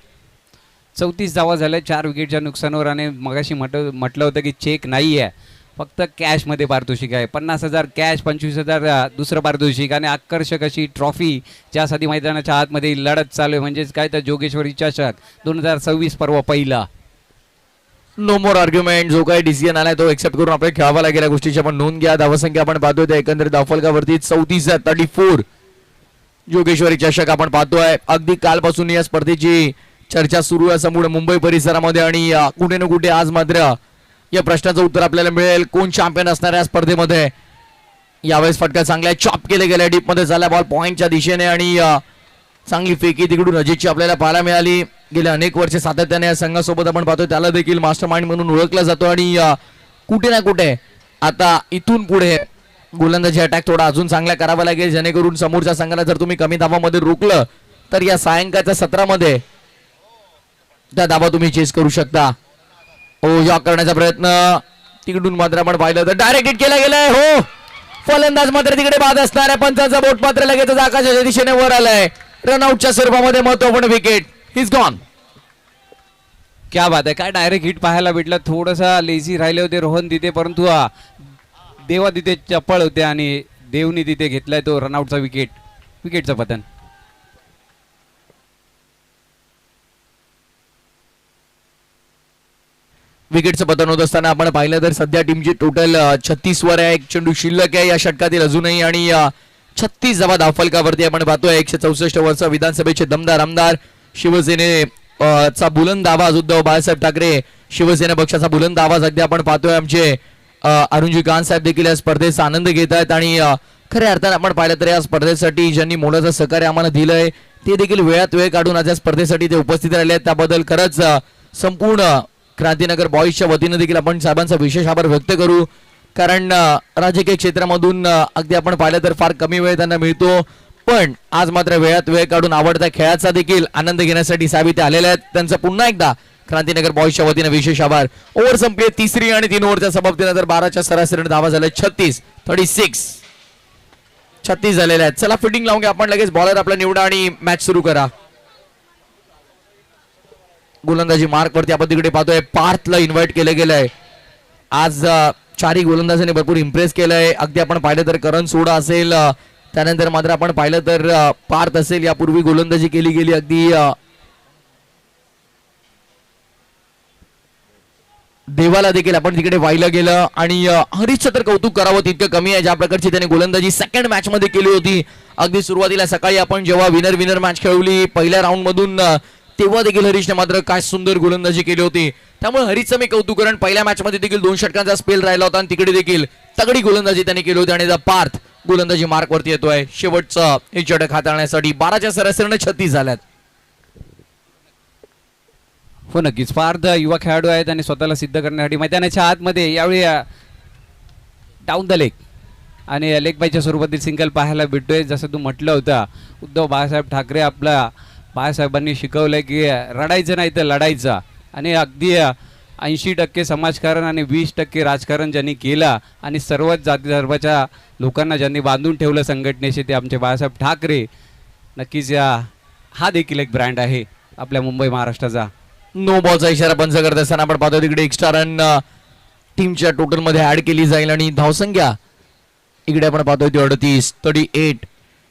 34 धावा झाल्या 4 विकेटच्या नुकसानावर. आणि मगाशी म्हटलं होतं की चेक नाही आहे, फक्त कॅशमध्ये पारितोषिक आहे. 50,000 कॅश, 25,000 दुसरं पारितोषिक आणि आकर्षक अशी ट्रॉफी ज्यासाठी मैदानाच्या आतमध्ये लढत चालू आहे. म्हणजेच काय तर जोगेश्वरी चषक 2026 पर्व पहिला. नो मोर आर्ग्युमेंट. जो काही डिसिजन आलाय तो एक्सेप्ट करून आपल्याला खेळावा लागेल. या गोष्टीची आपण नोंद घ्या. धावसंख्या आपण पाहतोय त्या एकंदरीत धावफलकावरती 34-34 जोगेश्वरी चषक आपण पाहतोय. अगदी कालपासून या स्पर्धेची चर्चा सुरू आहे समोर मुंबई परिसरामध्ये आणि कुठे ना कुठे आज मात्र या प्रश्नाचं उत्तर आपल्याला मिळेल. कोण चॅम्पियन असणार या स्पर्धेमध्ये. यावेळेस फटका चांगला चॉप केले गेले, डीप मध्ये झाला बॉल पॉइंटच्या दिशेने आणि चांगली फेकी तिकडून अजितची आपल्याला पाहायला मिळाली. गेल्या अनेक वर्ष सातत्याने या संघासोबत आपण पाहतोय, त्याला देखील मास्टर माइंड म्हणून ओळखला जातो. आणि कुठे ना कुठे आता इथून पुढे गोलंदाजी अटॅक थोडा अजून चांगला करावा लागेल, जेणेकरून समोरच्या संघाला जर तुम्ही कमी धावामध्ये रोखलं तर या सायंकाळच्या सत्रामध्ये त्या धावा तुम्ही चेस करू शकता. यॉक करण्याचा प्रयत्न तिकडून मात्र आपण पाहिलं तर डायरेक्ट हिट केला गेलाय. हो, फलंदाज मात्र तिकडे बाद असणार आहे. पंचाचा बोट मात्र लगेचच आकाशाच्या दिशेने वर आलाय. रनआउटच्या स्वरूपामध्ये महत्वपूर्ण विकेट. Is gone. क्या बात आहे. काय डायरेक्ट हिट पाहायला भेटलं. थोडासा लेझी राहिले होते रोहन तिथे, परंतु देवा तिथे चप्पळ होते आणि देवनी तिथे घेतलाय तो रनआउटचा विकेटचं पतन. विकेटचं पतन होत असताना आपण पाहिलं तर सध्या टीमची टोटल 36 वर आहे. एक चेंडू शिल्लक आहे या षटकातील अजूनही आणि 36 धावा धावफलकावरती आपण पाहतोय. 164 वर्ष विधानसभेचे दमदार आमदार शिवसेने चा बुलंद आवाज उद्धव बाळासाहेब ठाकरे शिवसेना पक्षाचा बुलंद आवाज अगदी आपण पाहतोय. आमचे अरुणजी कान साहेब देखील या स्पर्धेचा आनंद घेत आहेत आणि खऱ्या अर्थाने आपण पाहिलं तर या स्पर्धेसाठी ज्यांनी मोलाचं सहकार्य आम्हाला दिलंय ते देखील वेळात वेळ काढून आज या स्पर्धेसाठी ते उपस्थित राहिले आहेत. त्याबद्दल खरंच संपूर्ण क्रांतीनगर बॉईजच्या वतीनं देखील आपण साहेबांचा विशेष आभार व्यक्त करू. कारण राजकीय क्षेत्रामधून अगदी आपण पाहिलं तर फार कमी वेळ त्यांना मिळतो, पण आज मात्र वेळात वेळ काढून आवडत्या खेळाचा देखील आनंद घेण्यासाठी साहेब इथे आलेले आहेत. त्यांचं पुन्हा एकदा क्रांतीनगर बॉईजच्या वतीनं विशेष आभार. ओव्हर संपली तिसरी आणि 3 ओव्हरच्या समाप्तीनंतर 12च्या सरासरीने धावा झाल्या 36 झालेल्या आहेत. चला फिटिंग लावून घ्या आपण, लगेच बॉलर आपला निवडा आणि मॅच सुरू करा. गोलंदाजी मार्क वरती आपण तिकडे पाहतोय पार्थला इन्व्हाइट केलं गेलंय. आज चारही गोलंदाजांनी भरपूर इम्प्रेस केलंय. अगदी आपण पाहिलं तर करण सोडा असेल, त्यानंतर मात्र आपण पाहिलं तर पार्थ असेल, यापूर्वी गोलंदाजी केली गेली. अगदी देवाला देखील आपण तिकडे वाहिलं गेलं आणि हरीशचं तर कौतुक करावं तितकं कमी आहे. ज्या प्रकारची त्याने गोलंदाजी सेकंड मॅच मध्ये केली होती. अगदी सुरुवातीला सकाळी आपण जेव्हा विनर मॅच खेळवली पहिल्या राऊंड मधून, तेव्हा देखील हरीशने मात्र काय सुंदर गोलंदाजी केली होती. त्यामुळे हरीशचं मी कौतुक करण पहिल्या मॅच मध्ये देखील 2 षटकांचा स्पेल राहिला होता आणि तिकडे देखील तगडी गोलंदाजी त्याने केली होती. आणि पार्थ गोलंदाजी मार्क वरती येतोय. शेवटचं हे षटक हाताळण्यासाठी 12च्या सरासरीने 36 झाल्यात. हो नक्कीच, पार्थ युवा खेळाडू आहेत आणि स्वतःला सिद्ध करण्यासाठी मैदानाच्या आतमध्ये यावेळी डाऊन द लेग आणि लेग बायच्या स्वरूपातील सिंगल पाहायला भेटतोय. जसं तू म्हटलं होतं, उद्धव बाळासाहेब ठाकरे आपला बाळासाहेबांनी शिकवलंय की रडायचं नाही तर लढायचं. आणि अगदी 80% समाजकारण आणि 20% राजकारण ज्यांनी केलं आणि सर्वच जाती धर्माच्या लोकांना ज्यांनी बांधून ठेवलं संघटनेशी, ते आमचे बाळासाहेब ठाकरे. नक्कीच हा देखील एक ब्रँड आहे आपल्या मुंबई महाराष्ट्राचा. नो बॉलचा इशारा पंच करत असताना आपण पाहतो तिकडे एक्स्ट्रा रन टीमच्या टोटल मध्ये ऍड केली जाईल आणि धावसंख्या इकडे आपण पाहतोय 38.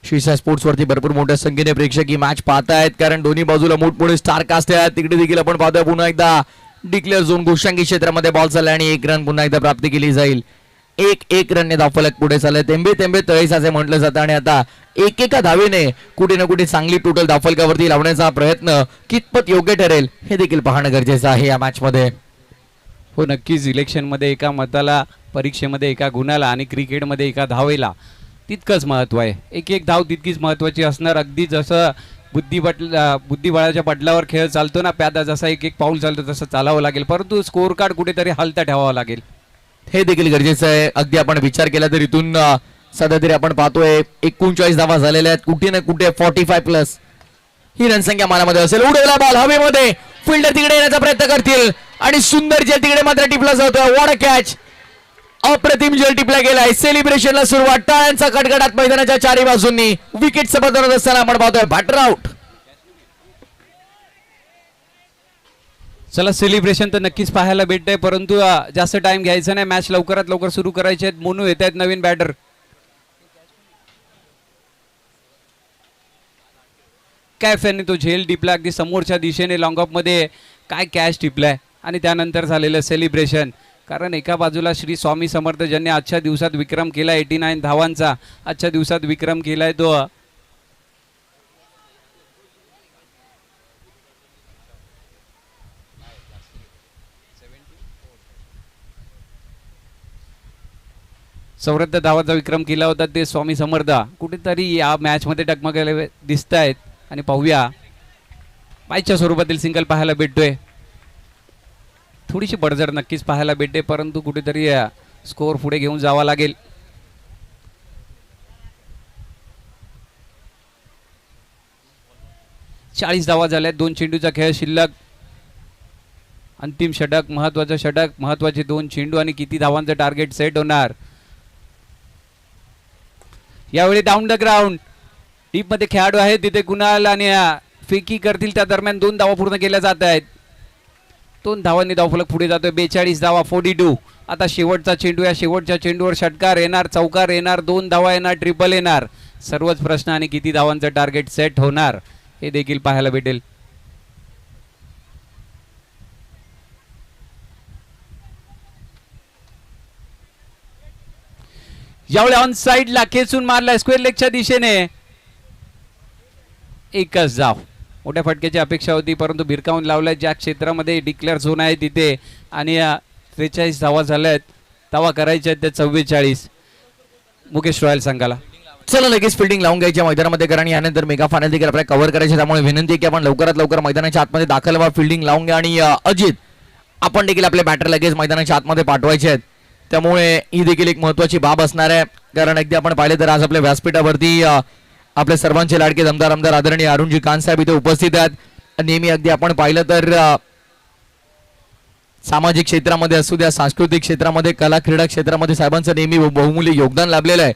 शिवसाई स्पोर्ट्स वरती भरपूर मोठ्या संख्येने प्रेक्षक ही मॅच पाहतायत, कारण दोन्ही बाजूला मोठमोठे स्टार कास्ट आहेत. तिकडे देखील आपण पाहतोय पुन्हा एकदा डिक्लेअर झोन गोशांगी क्षेत्रामध्ये बॉल चालला आणि 1 रन पुन्हा एकदा प्राप्त केली जाईल. 1 रनने धावफलक पुढे चालले. तेंबे तळेस असे म्हटलं जातं आणि आता एकेका धावेने कुठे ना कुठे चांगली टोटल धावफलकावरती लावण्याचा प्रयत्न कितपत योग्य ठरेल हे देखील पाहणं गरजेचं आहे या मॅच मध्ये. हो नक्कीच, इलेक्शनमध्ये एका मताला, परीक्षेमध्ये एका गुणाला आणि क्रिकेटमध्ये एका धावेला तितकंच महत्व आहे. एक धाव तितकीच महत्वाची असणार. अगदी जसं बुद्धिबळाच्या पटलावर खेळ चालतो ना, प्यादा जसा एक पाऊल चालतो तसं चालावं लागेल, परंतु स्कोर कार्ड कुठेतरी हलता ठेवावं लागेल. हे देखील गरजेचं आहे. अगदी आपण विचार केला तर इथून सध्या तरी आपण पाहतोय 39 धावा झालेल्या आहेत. कुठे ना कुठे 45+ ही रणसंख्या मानामध्ये असेल. उडवला बॉल हवेमध्ये, फिल्डर तिकडे येण्याचा प्रयत्न करतील आणि सुंदर जेल तिकडे मात्र टिपला जातोय. वॉट अ कॅच, अप्रतिम जेल टिपला गेलाय. सेलिब्रेशनला सुरुवात, टाळ्यांचा कडकडाट मैदानाच्या चारही बाजूंनी. विकेटचं बदल होत असताना आपण पाहतोय बॅटर आउट. चला, सेलिब्रेशन तर नक्कीच पाहायला भेटतंय, परंतु जास्त टाइम घ्यायचा नाही. मॅच लवकरात लवकर सुरू करायचे आहेत. मोनू येत आहेत नवीन बॅटर. कॅफेने तो झेल टिपला अगदी समोरच्या दिशेने लॉंग ऑफ मध्ये. काय कॅच टिपलाय आणि त्यानंतर झालेलं सेलिब्रेशन. कारण एका बाजूला श्री स्वामी समर्थ ज्यांनी आजच्या दिवसात विक्रम केला 89 धावांचा, आजच्या दिवसात विक्रम केलाय तो चौऱ्याहत्तर धावांचा विक्रम केला होता ते स्वामी समर्थ कुठेतरी या मॅच मध्ये डगमगलेले दिसत आहेत. आणि पाहूया, पायच्या स्वरूपातील सिंगल पाहायला भेटतोय. थोडीशी बडजड नक्कीच पाहायला भेटते, परंतु कुठेतरी स्कोअर पुढे घेऊन जावा लागेल. चाळीस धावा झाल्यात. 2 चेंडूचा खेळ शिल्लक. अंतिम षटक, महत्वाचं षटक, महत्वाचे 2 चेंडू आणि किती धावांचं टार्गेट सेट होणार. यावेळी डाऊन द ग्राउंड डीप मध्ये खेळाडू आहेत तिथे कुणाल आणि फेकी करतील त्या दरम्यान 2 धावा पूर्ण केल्या जात आहेत. 2 धावांनी धावफलक पुढे जातोय. 42 धावा 42. आता शेवटचा चेंडू, या शेवटच्या चेंडूवर षटकार येणार, चौकार येणार, 2 धावा येणार, ट्रिपल येणार, सर्वच प्रश्न आणि किती धावांचं टार्गेट सेट होणार हे देखील पाहायला भेटेल. यावेळी ऑन साइडला खेचून मारला स्क्वेअर लेगच्या दिशेने, एकच धाव. मोठ्या फटक्याची अपेक्षा होती परंतु भिरकावून लावलाय. ज्या क्षेत्रामध्ये डिक्लेअर झोन आहे तिथे आणि 43 धावा झाल्यात, धावा करायच्या आहेत त्या 44 मुकेश रॉयल संघाला. चला लगेच फिल्डिंग लावून घ्यायच्या मैदानामध्ये, कारण यानंतर मेगा फायनल देखील आपल्याला कव्हर करायचे, त्यामुळे विनंती आहे की आपण लवकरात लवकर मैदानाच्या आतमध्ये दाखल व्हा, फिल्डिंग लावून घ्या. आणि अजित, आपण देखील आपले बॅटर लगेच मैदानाच्या आतमध्ये पाठवायचे आहेत, त्यामुळे ही देखील एक महत्त्वाची बाब असणार आहे. कारण अगदी आपण पाहिले तर आज आपल्या व्यासपीठावरती आपले सर्वांचे लाडके दमदार आदरणीय अरुणजी कान साहेब इथे उपस्थित आहेत. नेहमी अगदी आपण पाहिलं तर सामाजिक क्षेत्रामध्ये असू द्या, सांस्कृतिक क्षेत्रामध्ये, कला क्रीडा क्षेत्रामध्ये साहेबांचं नेहमी बहुमूल्य योगदान लाभलेलं आहे.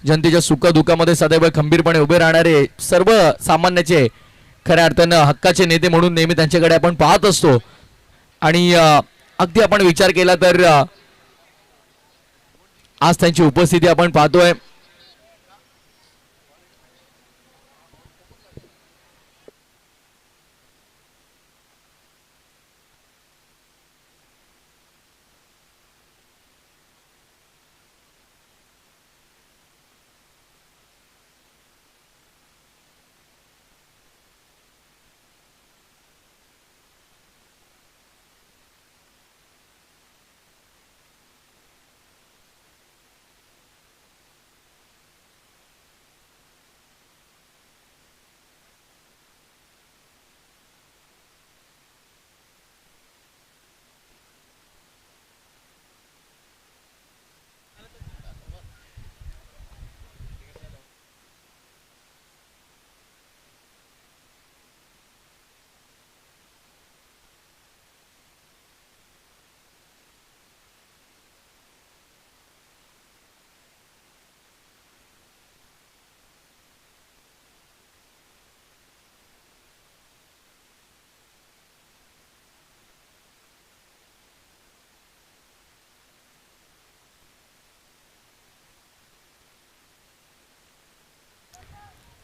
जनतेच्या सुख दुःखामध्ये सदैव खंबीरपणे उभे राहणारे सर्व सामान्याचे खऱ्या अर्थानं हक्काचे नेते म्हणून नेहमी त्यांच्याकडे आपण पाहत असतो. आणि अगदी आपण विचार केला तर आज त्यांची उपस्थिती आपण पाहतोय.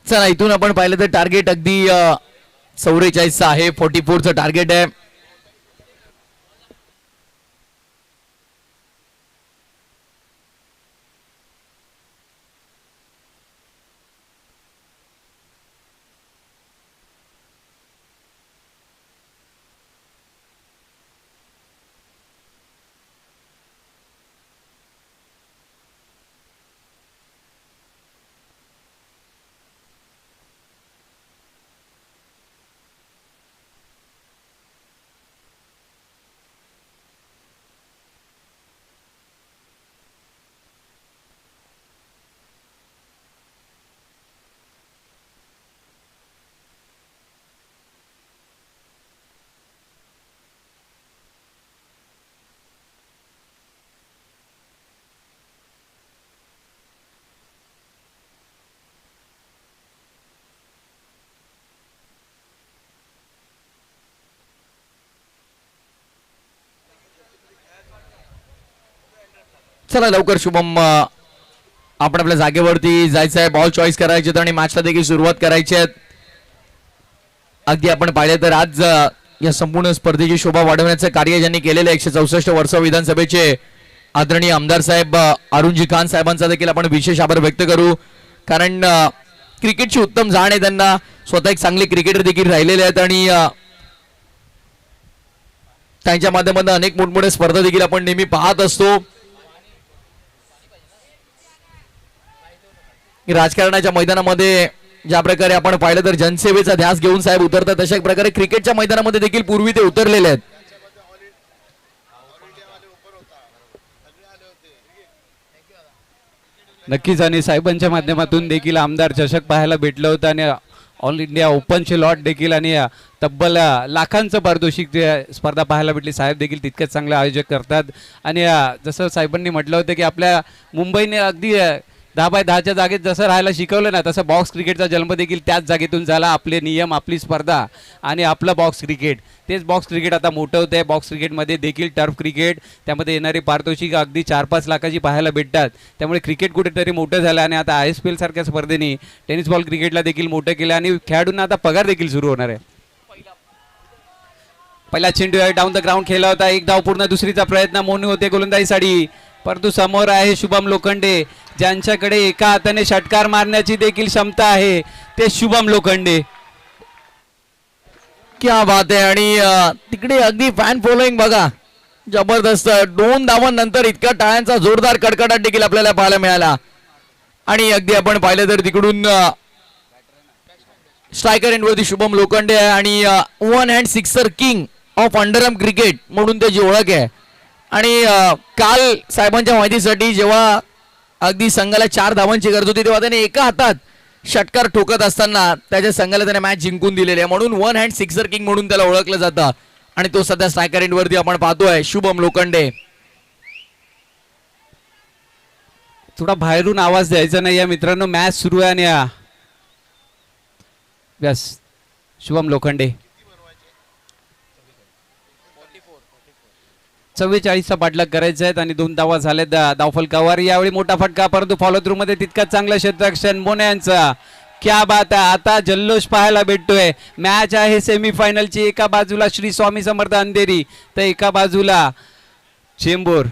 चला इथून आपण पाहिलं तर टार्गेट अगदी 44 आहे, 44चं टार्गेट आहे. चला लवकर शुभम, आपण आपल्या जागेवरती जायचं आहे, बॉल चॉईस करायचे आणि मॅचला देखील सुरुवात करायची आहे. अगदी आपण पाहिले तर आज या संपूर्ण स्पर्धेची शोभा वाढवण्याचं कार्य ज्यांनी केलेलं 164 वर्ष विधानसभेचे आदरणीय आमदार साहेब अरुणजी खान साहेबांचा देखील आपण विशेष आभार व्यक्त करू. कारण क्रिकेटची उत्तम जाण आहे त्यांना, स्वतः एक चांगले क्रिकेटर देखील राहिलेले आहेत आणि त्यांच्या माध्यमातून अनेक मोठमोठ्या स्पर्धा देखील आपण नेहमी पाहत असतो. राजकारणाच्या मैदानामध्ये ज्या प्रकारे आपण पाहिलं तर जनसेवेचा ध्यास घेऊन साहेब उतरतात, तशा प्रकारे क्रिकेटच्या मैदानामध्ये देखील पूर्वी ते उतरलेले आहेत. नक्कीच, आणि साहेबांच्या माध्यमातून देखील आमदार चषक पाहायला भेटलं होतं आणि ऑल इंडिया ओपनचे लॉट देखील आणि तब्बल लाखांचं पारितोषिक स्पर्धा पाहायला भेटली. साहेब देखील तितकेच चांगले आयोजक करतात आणि जसं साहेबांनी म्हटलं होतं की आपल्या मुंबईने अगदी 10x10च्या जागेत जसं राहायला शिकवलं ना तसं बॉक्स क्रिकेटचा जन्म देखील त्याच जागेतून झाला. आपले नियम, आपली स्पर्धा आणि आपलं बॉक्स क्रिकेट, तेच बॉक्स क्रिकेट आता मोठं होतं आहे. बॉक्स क्रिकेटमध्ये देखील टर्फ क्रिकेट, त्यामध्ये येणारी पारितोषिक अगदी 4-5 लाखाची पाहायला भेटतात. त्यामुळे क्रिकेट कुठेतरी मोठं झालं आणि आता ISPL सारख्या स्पर्धेने टेनिस बॉल क्रिकेटला देखील मोठं केलं आणि खेळाडूंना आता पगार देखील सुरू होणार आहे. पहिला चेंडू डाऊन द ग्राउंड खेळला होता. एक धाव पूर्ण, दुसरीचा प्रयत्न. मोनू होते गोलंदाजीसाठी, परंतु समोर आहे शुभम लोखंडे, ज्यांच्याकडे एका हाताने षटकार मारण्याची देखील क्षमता आहे. ते शुभम लोखंडे. क्या बात आहे. आणि तिकडे अगदी फॅन फॉलोईंग बघा, जबरदस्त. 2 धावांनंतर इतका टाळ्यांचा जोरदार कडकडाट देखील आपल्याला पाहायला मिळाला. आणि अगदी आपण पाहिलं तर तिकडून स्ट्रायकर एंडवरती शुभम लोखंडे आहे आणि 1 hand sixer king of underarm cricket म्हणून त्याची ओळख आहे. आणि काल साहेबांच्या माहितीसाठी जेव्हा अगदी संघाला 4 धावांची गरज होती तेव्हा त्याने एका हातात षटकार ठोकत असताना त्याच्या संघाला त्याने मॅच जिंकून दिलेली आहे, म्हणून 1 हँड सिक्सर किंग म्हणून त्याला ओळखलं जातं. आणि तो सध्या स्ट्रायकर एंडवरती आपण पाहतोय शुभम लोखंडे. थोडा बाहेरून आवाज द्यायचा नाही या मित्रांनो, मॅच सुरू आहे. आणि यस, शुभम लोखंडे 44चा पाठलाग करायचा आहेत आणि 2 धावा झाल्यात धावफलकावर. यावेळी मोठा फटका, परंतु फॉलो थ्रू मध्ये तितकाच चांगलं क्षेत्ररक्षण मोने यांचा. क्या बात आहे. आता जल्लोष पाहायला भेटतोय. मॅच आहे सेमीफायनलची. एका बाजूला श्री स्वामी समर्थ अंधेरी तर एका बाजूला चेंबूर.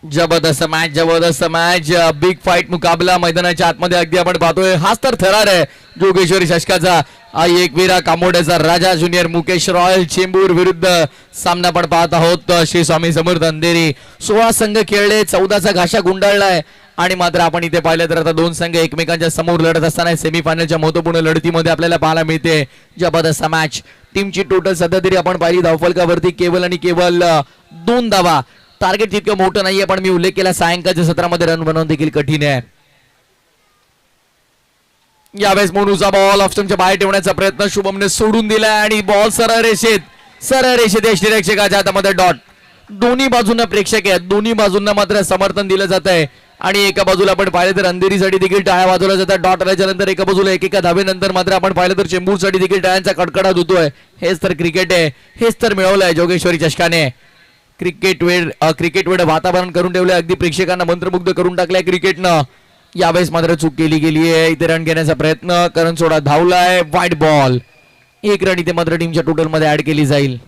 जबरदस्त मॅच, जबरदस्त मॅच. बिग फाईट मुकाबला मैदानाच्या आतमध्ये अगदी आपण पाहतोय. हाच तर थरार आहे जोगेश्वरी शशकाचा. एकविरा कामोड्याचा राजा ज्युनियर मुकेश रॉयल चेंबूर विरुद्ध सामना आपण पाहत आहोत. श्री स्वामी समर्थ अंधेरी. 16 संघ खेळले, 14चा घाशा गुंडाळलाय. आणि मात्र आपण इथे पाहिलं तर आता 2 संघ एकमेकांच्या समोर लढत असताना सेमीफायनलच्या महत्वपूर्ण लढतीमध्ये आपल्याला पाहायला मिळते जबरदस्त मॅच. टीमची टोटल सध्या तरी आपण पाहिली धावफलकावरती केवळ आणि केवळ 2 धावा. टार्गेट जितकं मोठं नाहीये, पण मी उल्लेख केला सायंकाळच्या सत्रामध्ये रन बनवणं देखील कठीण आहे. यावेळेस मोनूचा बॉल ऑप्शनच्या बाहेर ठेवण्याचा प्रयत्न शुभमने सोडून दिलाय आणि बॉल सरळ रेषेत यष्टीरक्षकाच्या हातामध्ये डॉट. दोन्ही बाजूंना प्रेक्षक आहेत, दोन्ही बाजूंना मात्र समर्थन दिलं जात आहे. आणि एका बाजूला आपण पाहिलं तर अंधेरीसाठी देखील टाळ्या वाजवल्या जातात. डॉट आल्याच्या नंतर एका बाजूला एकेका धावेनंतर मात्र आपण पाहिलं तर चेंबूरसाठी देखील टाळ्यांचा कडकडाट होतोय. हेच तर क्रिकेट आहे, हेच तर मिळवलंय जोगेश्वरी चषकाने. क्रिकेट वेळ वातावरण करून ठेवलंय. अगदी प्रेक्षकांना मंत्रमुग्ध करून टाकलाय क्रिकेटनं. यावेळेस मात्र चूक केली गेली आहे. इथे रन घेण्याचा प्रयत्न, करण सोडा धावलाय. White ball. 1 रन इथे मात्र टीमच्या टोटल मध्ये ऍड केली जाईल.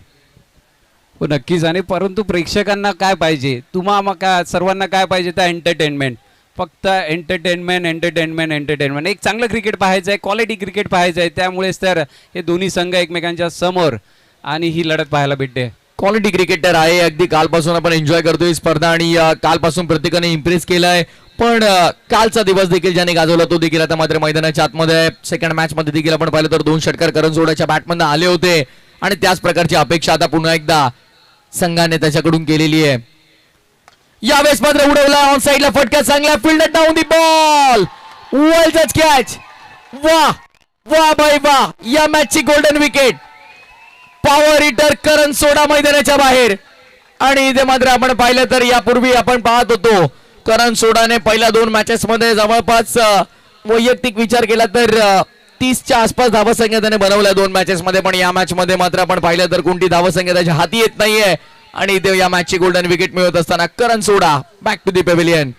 हो नक्कीच. आणि परंतु प्रेक्षकांना काय पाहिजे, तुम्हाला सर्वांना काय पाहिजे तर एंटरटेनमेंट. फक्त एंटरटेनमेंट. एक चांगलं क्रिकेट पाहायचं आहे, क्वालिटी क्रिकेट पाहायचं आहे. त्यामुळेच तर हे दोन्ही संघ एकमेकांच्या समोर आणि ही लढत पाहायला भेटते. क्वालिटी क्रिकेटर आहे. अगदी कालपासून आपण एन्जॉय करतोय स्पर्धा आणि कालपासून प्रत्येकाने इम्प्रेस केलाय. पण कालचा दिवस देखील ज्याने गाजवला तो देखील आता मात्र मैदानाच्या आतमध्ये सेकंड मॅच मध्ये देखील आपण पाहिलं तर 2 षटकार करण सोडाच्या बॅटमधून आले होते. आणि त्याच प्रकारची अपेक्षा आता पुन्हा एकदा संघाने त्याच्याकडून केलेली आहे. यावेळेस मात्र उडवला ऑन साइडला फटका, चांगला फील्ड डाऊन दी बॉल. वेल जज कॅच. वाह वाह बाई वाह. या मॅचची गोल्डन विकेट. पॉवर हिटर करण सोडा मैदानाच्या बाहेर. आणि इथे मात्र आपण पाहिलं तर यापूर्वी आपण पाहत होतो करण सोडाने पहिल्या 2 मॅचेस मध्ये जवळपास वैयक्तिक विचार केला तर 30च्या आसपास धावसंख्या त्याने बनवल्या 2 मॅचेस मध्ये. पण या मॅच मध्ये मात्र आपण पाहिलं तर कोणती धावसंख्या त्याच्या हाती येत नाहीये. आणि इथे या मॅचची गोल्डन विकेट मिळत असताना करण सोडा बॅक टू दी पेव्हिलियन.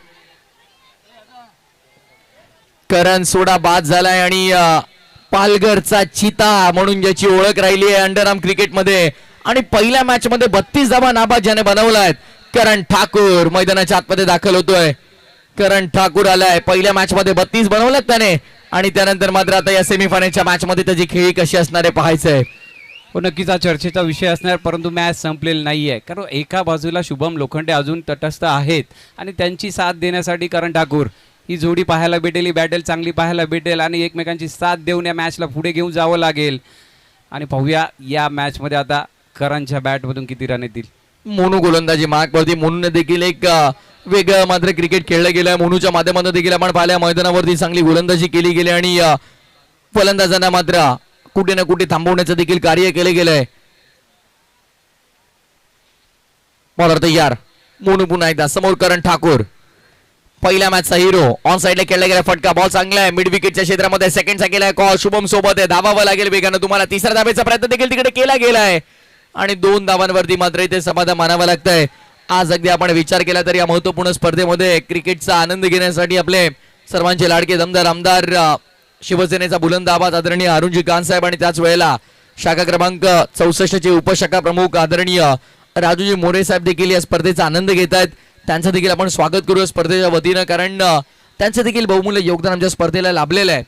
करण सोडा बाद झालाय आणि पालघरचा चिता म्हणून ज्याची ओळख राहिली आहे अंडरआर्म क्रिकेटमध्ये. आणि पहिल्या मॅच मध्ये 32 धावा नाबाद ज्याने बनवलाय करण ठाकूर मैदानाच्या आतमध्ये दाखल होतोय. करण ठाकूर आलाय. पहिल्या मॅच मध्ये 32 बनवल्यात त्याने. आणि त्यानंतर मात्र आता या सेमीफायनलच्या मॅच मध्ये त्याची खेळी कशी असणार आहे पाहायचंय. हो नक्कीच हा चर्चेचा विषय असणार. परंतु मॅच संपलेली नाहीये, कारण एका बाजूला शुभम लोखंडे अजून तटस्थ आहेत आणि त्यांची साथ देण्यासाठी करण ठाकूर ही जोडी पाहायला भेटेल. ही बॅटल चांगली पाहायला भेटेल आणि एकमेकांची साथ देऊन या मॅचला पुढे घेऊन जावं लागेल. आणि पाहूया या मॅच मध्ये आता करणच्या बॅटमधून किती रन येतील. मोनू गोलंदाजी मार्कवरती. मोनूने देखील एक वेगळं मात्र क्रिकेट खेळलं गेलं. मोनूच्या माध्यमातून देखील आपण पाहिल्या मैदानावरती चांगली गोलंदाजी केली गेली आणि फलंदाजांना मात्र कुठे ना कुठे थांबवण्याचं देखील कार्य केले गेलंय. बॉलर तयार. मोनू पुन्हा एकदा समोर करण ठाकूर. पहिल्या मॅचचा हिरो ऑन साइडला खेळला गेला फटका बॉल चांगला आहे मिड विकेटच्या क्षेत्रामध्ये सेकंडचा केलाय कॉल शुभम सोबत आहे धावावं लागेल वेगानं तुम्हाला तिसऱ्या धावेचा प्रयत्न देखील तिकडे केला गेलाय आणि 2 धावांवरती मात्र इथे समाधान मानावं लागतंय. आज अगदी आपण विचार केला तर या महत्वपूर्ण स्पर्धेमध्ये क्रिकेटचा आनंद घेण्यासाठी आपले सर्वांचे लाडके दमदार आमदार शिवसेनेचा बुलंद आवाज आदरणीय अरुणजी कान साहेब आणि त्याच वेळेला शाखा क्रमांक 64 चे उपशाखा प्रमुख आदरणीय राजूजी मोरे साहेब देखील या स्पर्धेचा आनंद घेत आहेत. त्यांचं देखील आपण स्वागत करूया स्पर्धेच्या वतीनं कारण त्यांचं देखील बहुमूल्य योगदान आमच्या स्पर्धेला लाभलेलं आहे.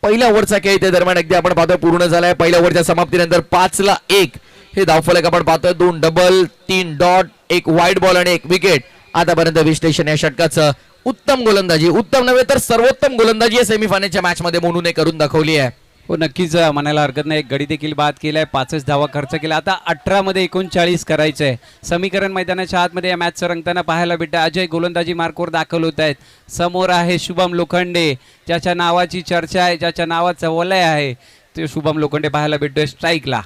पहिल्या ओव्हरचा खेळ इथे दरम्यान अगदी आपण पाहतोय पूर्ण झालाय. पहिल्या ओव्हरच्या समाप्तीनंतर 5-1 हे धावफलक आपण पाहतोय. 2 डबल 3 डॉट 1 वाईड बॉल आणि 1 विकेट. आतापर्यंत विश्लेषण या षटकाचं उत्तम गोलंदाजी उत्तम नव्हे तर सर्वोत्तम गोलंदाजी या सेमीफायनलच्या मॅच मध्ये मोनूने करून दाखवली आहे. हो नक्कीच म्हणायला हरकत नाही. एक गडी देखील बाद केलाय 5च धावा खर्च केला. आता 18 मध्ये 39 करायचंय. समीकरण मैदानाच्या आतमध्ये या मॅचचं रंगताना पाहायला भेटतं. अजय गोलंदाजी मार्कवर दाखल होत आहेत. समोर आहे शुभम लोखंडे ज्याच्या नावाची चर्चा आहे ज्याच्या नावाचं वलय आहे ते शुभम लोखंडे पाहायला भेटतोय स्ट्राईकला.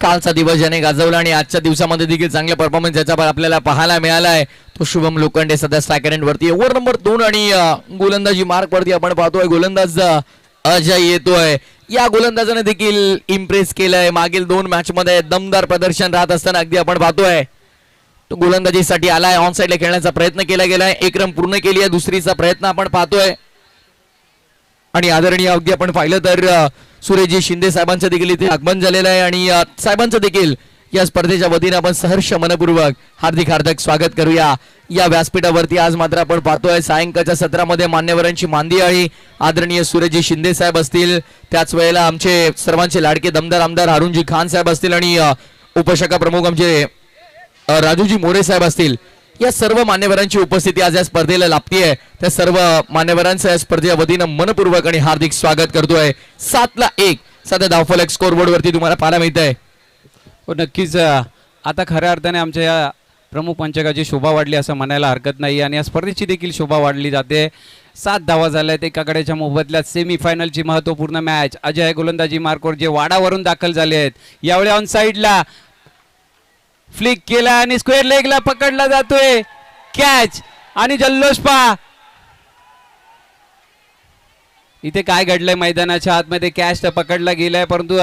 कालचा दिवस ज्याने गाजवला आणि आजच्या दिवसामध्ये देखील चांगला परफॉर्मन्स ज्याचा आपल्याला पाहायला मिळाला आहे तो शुभम लोखंडे सध्या स्ट्रायकर एंड वरती ओव्हर नंबर 2 आणि गोलंदाजी मार्क वरती आपण पाहतोय गोलंदाज अजय येतोय. या गोलंदाजाने देखील इम्प्रेस केलंय. मागील 2 मॅच मध्ये दमदार प्रदर्शन राहत असताना अगदी आपण पाहतोय तो गोलंदाजीसाठी आलाय. ऑन साइडला खेळण्याचा प्रयत्न केला गेलाय. 1 रन पूर्ण केली आहे. दुसरीचा प्रयत्न आपण पाहतोय आणि आदरणीय अगदी आपण पाहिलं तर सुरेशजी शिंदे साहेबांचं देखील इथे आगमन झालेलं आहे आणि साहेबांचं देखील या स्पर्धेच्या वतीने आपण सहर्ष मनपूर्वक हार्दिक हार्दिक स्वागत करूया. या व्यासपीठावरती आज मात्र आपण पाहतोय सायंकाळच्या सत्रामध्ये मान्यवरांची मांदी आहे. आदरणीय सुरेशजी शिंदे साहेब असतील त्याच वेळेला आमचे सर्वांचे लाडके दमदार आमदार अरुणजी खान साहेब असतील आणि उपशाखा प्रमुख आमचे राजूजी मोरे साहेब असतील. या सर्व मान्यवरांची उपस्थिती आज या स्पर्धेला लाभतीये. त्या सर्व मान्यवरांचं या स्पर्धेच्या वतीनं मनपूर्वक आणि हार्दिक स्वागत करतोय. 7-1 सध्या धावफलक स्कोर बोर्ड वरती तुम्हाला पाहायला मिळत आहे. हो नक्कीच आता खऱ्या अर्थाने आमच्या या प्रमुख पंचकाची शोभा वाढली असं म्हणायला हरकत नाही आणि या स्पर्धेची देखील शोभा वाढली जाते. 7 धावा झाल्या आहेत एका कडेच्या मोबदल्यात. सेमीफायनलची महत्वपूर्ण मॅच. अजय गोलंदाजी मार्कवर जे वाडावरून दाखल झाले आहेत. यावेळी ऑन साइडला फ्लिक केला आणि स्क्वेअर लेगला पकडला जातोय. कॅच आणि जल्लोष पहा. इथे काय घडलंय मैदानाच्या आतमध्ये. कॅच तर पकडला गेलाय परंतु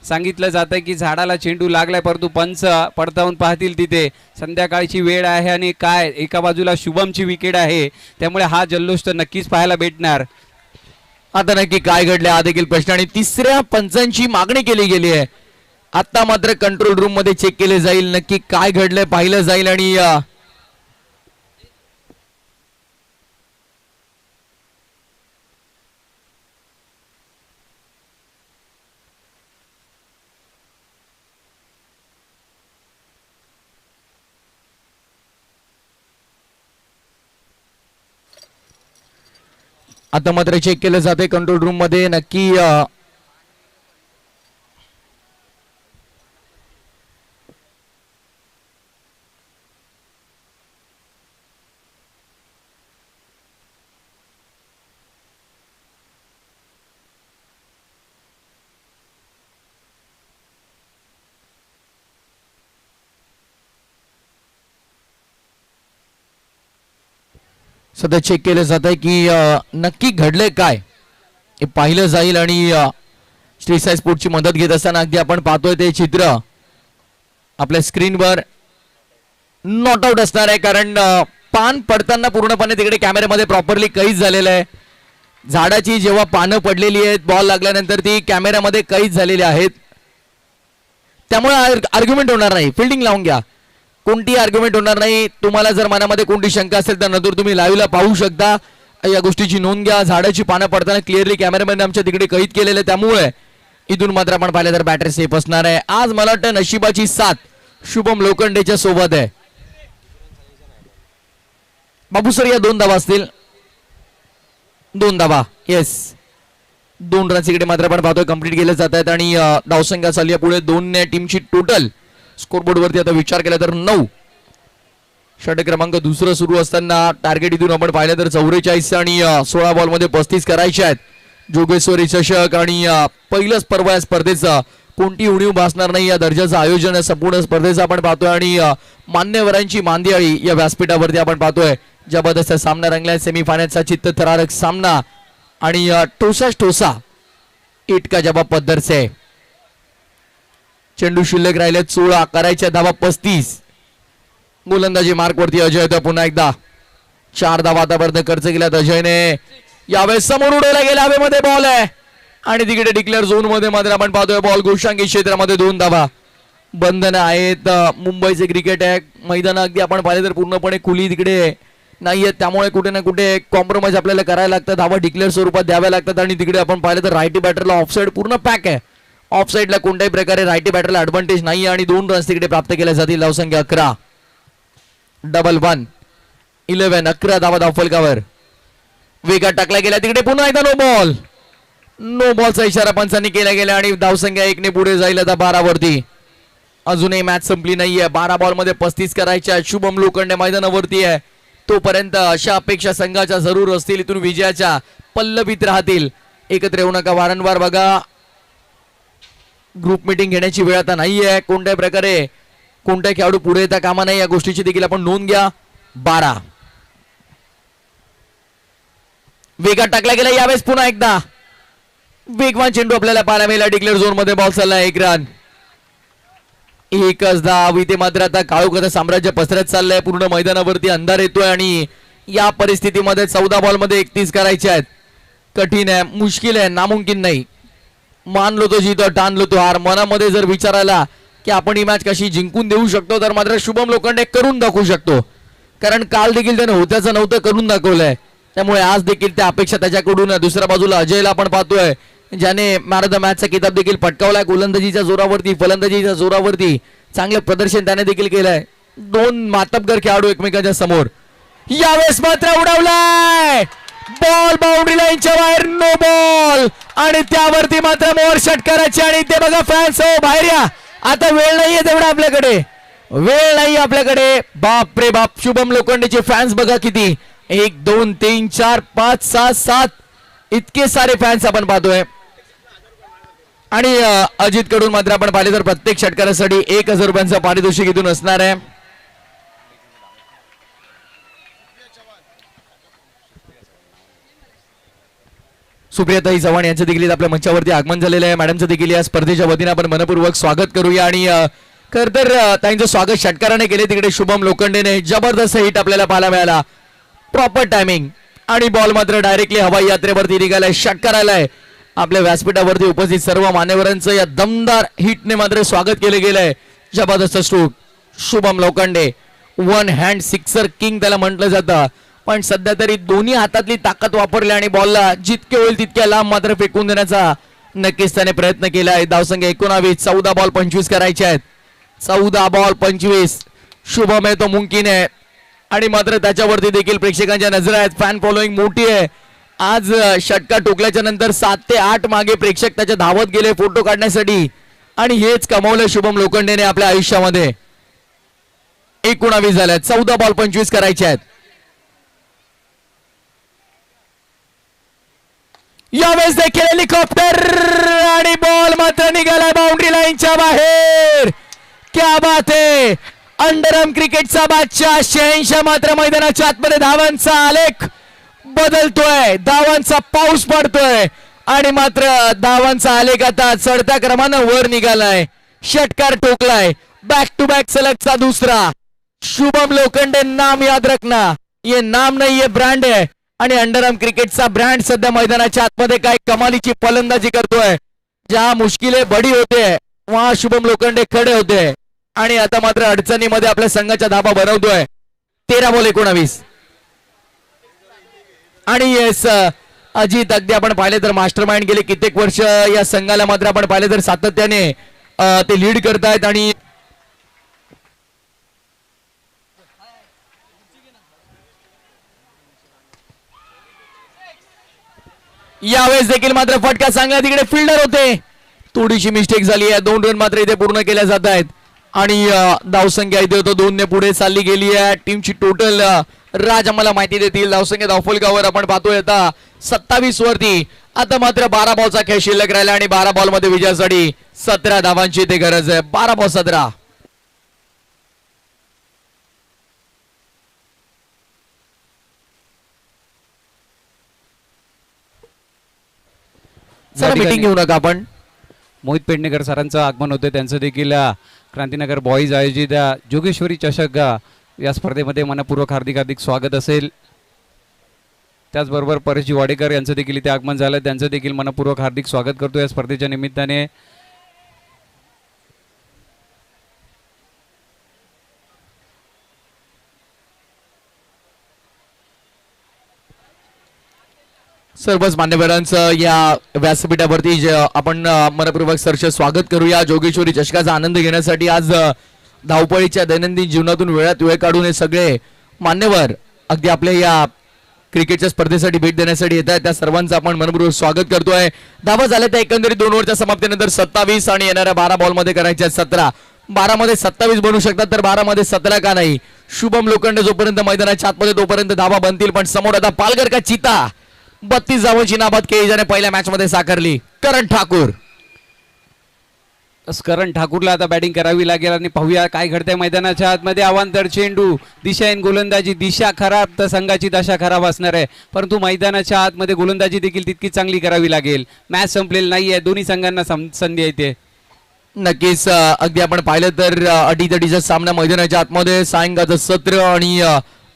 सांगितलं जातंय की झाडाला चेंडू लागलाय परंतु पंच पडताळून पाहतील. तिथे संध्याकाळची वेळ आहे आणि काय एका बाजूला शुभमची विकेट आहे त्यामुळे हा जल्लोष तर नक्कीच पाहायला भेटणार. आता नक्की काय घडले हा देखील प्रश्न आणि तिसऱ्या पंचांची मागणी केली गेली आहे. आता मात्र कंट्रोल रूम मध्ये चेक केले जाईल नक्की काय घडलंय पाहिलं जाईल आणि आता मात्र चेक केलं जाते कंट्रोल रूम मध्ये नक्की सध्या चेक केलं जात आहे की नक्की घडलंय काय हे पाहिलं जाईल आणि श्री साई स्पोर्टची मदत घेत असताना अगदी आपण पाहतोय ते चित्र आपल्या स्क्रीनवर नॉट आउट असणार आहे कारण पान पडताना पूर्णपणे तिकडे कॅमेऱ्यामध्ये प्रॉपरली कैद झालेलं आहे. झाडाची जेव्हा पानं पडलेली आहेत बॉल लागल्यानंतर ती कॅमेऱ्यामध्ये कैद झालेली आहेत त्यामुळे आर्ग्युमेंट होणार नाही. फिल्डिंग लावून घ्या. कोणती आर्ग्युमेंट होणार नाही. तुम्हाला जर मनामध्ये कोणती शंका असेल तर नंतर तुम्ही लाईव्हला पाहू शकता. या गोष्टीची नोंद घ्या. झाडाची पानं पडताना क्लिअरली कॅमेरामॅन आमच्या तिकडे कैद केलेले त्यामुळे इथून मात्र आपण पाहिलं तर बॅटरी सेफ असणार आहे. आज मला वाटतं नशिबाची साथ शुभम लोखंडेच्या सोबत आहे. बाबू सर या 2 धावा असतील. 2 धावा येस 2 रन्स इकडे मात्र आपण पाहतोय कंप्लीट केले जात आहेत आणि धावसंख्या चालली पुढे 2 टीमची टोटल स्कोरबोर्ड वरती आता विचार केला तर 9. षटक क्रमांक दुसरं सुरू असताना टार्गेट इथून आपण पाहिलं तर 44 आणि 16 बॉल मध्ये 35 करायचे आहेत. जोगेश्वरी चषक आणि पहिलंच पर्व या स्पर्धेचं कोणती उणीव भासणार नाही या दर्जाचं आयोजन आहे संपूर्ण स्पर्धेचं आपण पाहतोय आणि मान्यवरांची मांदियाळी या व्यासपीठावरती आपण पाहतोय. जबरदस्त सामना रंगलाय सेमीफायनलचा चित्तथरारक सामना आणि ठोसा इटका जवाब पद्धत से चेंडू शिल्लक राहिले 16 करायच्या धावा 35. गोलंदाजी मार्क वरती अजय होता पुन्हा एकदा 4 धावा आतापर्यंत खर्च केल्यात अजयने. यावेळेस समोर उडवला गेला हवेमध्ये बॉल आहे आणि तिकडे डिक्लेअर झोन मध्ये मात्र आपण पाहतोय बॉल गोशांकी क्षेत्रामध्ये 2 धावा. बंधन आहेत मुंबईचे क्रिकेट आहे मैदान अगदी आपण पाहिले तर पूर्णपणे खुली तिकडे नाहीये त्यामुळे कुठे ना कुठे कॉम्प्रोमाइज आपल्याला करायला लागतात. धावा डिक्लेअर स्वरूपात द्याव्या लागतात आणि तिकडे आपण पाहिलं तर रायटी बॅटरला ऑफसाईड पूर्ण पॅक आहे. ऑफसाईडला कोणत्याही प्रकारे रायटी बॅटरला ऍडव्हान्टेज नाही आणि 2 रन्स तिकडे प्राप्त केल्या जातील. धावसंख्या 11 डबल 1 11 11 धावा धावफलकावर. वेगात टाकला गेला तिकडे पुन्हा एकदा नो बॉलचा इशारा पंचांनी केला गेला आणि धावसंख्या 1 ने पुढे जाईल आता 12 वरती. अजूनही मॅच संपली नाहीये. 12 बॉल मध्ये 35 करायच्या. शुभम लोखंडे मैदानावरती आहे तोपर्यंत अशा अपेक्षा संघाच्या जरूर असतील. इथून विजयाच्या पल्लवीत राहतील. एकत्र येऊ नका वारंवार बघा. ग्रुप मीटिंग घेण्याची वेळ आता नाहीये. कोणत्याही प्रकारे कोणत्या खेळाडू पुढे येता कामा नाही या गोष्टीची देखील आपण नोंद घ्या. 12 वेगात टाकला गेला यावेळेस पुन्हा एकदा वेगवान चेंडू आपल्याला पाहायला मिळाला. डिक्लेअर झोन मध्ये बॉल चालला 1 रन. एकच धाव. इथे मात्र आता काळोखाचं साम्राज्य पसरत चाललंय. पूर्ण मैदानावरती अंधार येतोय आणि या परिस्थितीमध्ये 14 बॉल मध्ये 31 करायचे आहेत. कठीण आहे मुश्किल आहे नामुमकिन नाही. मानलो तो जीत ठाणलो तो हार. मनामध्ये जर विचार आला की आपण ही मॅच कशी जिंकून देऊ शकतो तर मात्र शुभम लोखंडे करून दाखवू शकतो. कारण काल देखील त्याने होत्याचं नव्हतं करून दाखवलंय. त्यामुळे आज देखील त्या अपेक्षा त्याच्याकडून. दुसऱ्या बाजूला अजयला आपण पाहतोय ज्याने मॅन ऑफ द मॅचचा किताब देखील पटकावलाय. गोलंदाजीच्या जोरावरती फलंदाजीच्या जोरावरती चांगलं प्रदर्शन त्याने देखील केलंय. 2 मातबगर खेळाडू एकमेकांच्या समोर. यावेळेस मात्र उडवलाय बॉल बाउंड्री लाईनच्या बाहेर. नो बॉल आणि त्यावरती मात्र मोर षटकाराची आणि ते बघा फॅन्स हो बाहेर या. आता वेळ नाहीये तेवढा आपल्याकडे. वेळ नाही आपल्याकडे. बाप रे बाप. शुभम लोखंडेचे फॅन्स बघा किती. 1 2 3 4 5 6 7 इतके सारे फॅन्स आपण पाहतोय. आणि अजित कडून मात्र आपण पाहिले तर प्रत्येक षटकारासाठी 1000 रुपयांचं पारितोषिक इथून असणार आहे. सुप्रियाताई चव्हाण यांचं देखील आपल्या मंचावरती आगमन झालेलं आहे. मॅडमचं देखील या स्पर्धेच्या वतीने आपण मनपूर्वक स्वागत करूया. आणि खर तर त्यांचं स्वागत षटकाराने केले तिकडे शुभम लोखंडेने. जबरदस्त हिट आपल्याला पाहायला मिळाला. प्रॉपर टायमिंग आणि बॉल मात्र डायरेक्टली हवाई यात्रेवरती निघालाय. षटकार आलाय. आपल्या व्यासपीठावरती उपस्थित सर्व मान्यवरांचं या दमदार हिटने मात्र स्वागत केलं गेलंय. जबरदस्त stroke Shubham Lokhande. 1 hand sixer king त्याला म्हटलं जातं. पण सध्या तरी दोन्ही हातातली ताकद वापरली आणि बॉलला जितके होईल तितक्या लांब मात्र फेकून देण्याचा नक्कीच त्याने प्रयत्न केलाय. धावसंख्या 19. 14 बॉल 25 करायचे आहेत. 14 बॉल 25. शुभम आहे तो मुमकिन आहे आणि मात्र त्याच्यावरती देखील प्रेक्षकांच्या नजर आहेत. फॅन फॉलोईंग मोठी आहे. आज षटकार टोकल्याच्या नंतर 7 ते 8 मागे प्रेक्षक त्याच्या धावत गेले फोटो काढण्यासाठी आणि हेच कमावलं शुभम लोखंडेने आपल्या आयुष्यामध्ये. 19 झाल्यात. 14 बॉल 25 करायचे आहेत. यावेळेस देखील हेलिकॉप्टर आणि बॉल मात्र निघाला बाउंड्री लाईनच्या बाहेर. क्या बात आहे. अंडरआर्म क्रिकेटचा बादशाह 86 मात्र मैदानाच्या आतमध्ये धावांचा आलेख बदलतोय. धावांचा पाऊस पडतोय आणि मात्र धावांचा आलेख आता चढत्या क्रमानं वर निघालाय. षटकार ठोकलाय. बॅक टू बॅक सलगचा दुसरा. शुभम लोखंडे नाम याद रखना. ये नाम नाही ये ब्रँड आहे आणि अंडरआर्म क्रिकेटचा ब्रँड सध्या मैदानाच्या आतमध्ये काय कमालीची फलंदाजी करतोय. ज्या मुश्किले बडी होते वहां शुभम लोखंडे खडे होते आणि आता मात्र अडचणीमध्ये आपल्या संघाच्या धाबा बनवतोय. 13 बॉल 19. आणि येस अजित अगदी आपण पाहिले तर मास्टर माइंड गेले कित्येक वर्ष या संघाला मात्र आपण पाहिले तर सातत्याने ते लीड करतायत. आणि यावेळेस देखील मात्र फटका चांगला तिकडे फिल्डर होते. थोडीशी मिस्टेक झाली आहे. 2 रन मात्र इथे पूर्ण केल्या जात आहेत आणि धावसंख्या इथे होतो 2 ने पुढे चालली गेली आहे. टीमची टोटल राज आम्हाला माहिती देतील. धावसंख्या धावफलकावर आपण पाहतोय आता 27 वरती. आता मात्र 12 बॉलचा खेळ शिल्लक राहिला आणि 12 बॉल मध्ये विजयासाठी 17 धावांची ते गरज आहे. 12 बॉल 17. चला मीटिंग घेऊ नका आपण. मोहित पेडणेकर सरांचं आगमन होतं. त्यांचं देखील क्रांतीनगर बॉईज आयोजित जोगेश्वरी चषक या स्पर्धेमध्ये मनपूर्वक हार्दिक हार्दिक स्वागत असेल. त्याचबरोबर परेशजी वाडेकर यांचं देखील इथे आगमन झालं. त्यांचं देखील मनपूर्वक हार्दिक स्वागत करतो या स्पर्धेच्या निमित्ताने. सर्वच मान्यवरांचं या व्यासपीठावरती आपण मनपूर्वक सरचे स्वागत करूया. जोगेश्वरी चषकाचा आनंद घेण्यासाठी आज धावपळीच्या दैनंदिन जीवनातून वेळात वेळ काढून हे सगळे मान्यवर अगदी आपल्या या क्रिकेटच्या स्पर्धेसाठी भेट देण्यासाठी येत आहेत. त्या सर्वांचं आपण मनपूर्वक स्वागत करतोय. धावा झाल्या त्या एकंदरीत 2 ओव्हरच्या समाप्तीनंतर 27 आणि येणाऱ्या 12 बॉल मध्ये करायच्या 17. 12 मध्ये 27 बनू शकतात तर 12 मध्ये 17 का नाही. शुभम लोखंडे जोपर्यंत मैदानाच्या आतमध्ये तोपर्यंत धावा बनतील. पण समोर आता पालघर का चिता 32 धावांची नाबाद केली ज्याने पहिल्या मॅच मध्ये साकारली. करण ठाकूर. करण ठाकूरला आता बॅटिंग करावी लागेल आणि पाहूया काय घडतंय मैदानाच्या आतमध्ये. अवांतर चेंडू, दिशाहीन गोलंदाजी, दिशा खराब तर संघाची दशा खराब असणार आहे. परंतु मैदानाच्या आतमध्ये गोलंदाजी देखील तितकी चांगली करावी लागेल. मॅच संपलेली नाहीये. दोन्ही संघांना संधी येते. नक्कीच अगदी आपण पाहिलं तर अटीतटीचा सामना मैदानाच्या आतमध्ये सायंकाळचं सत्र आणि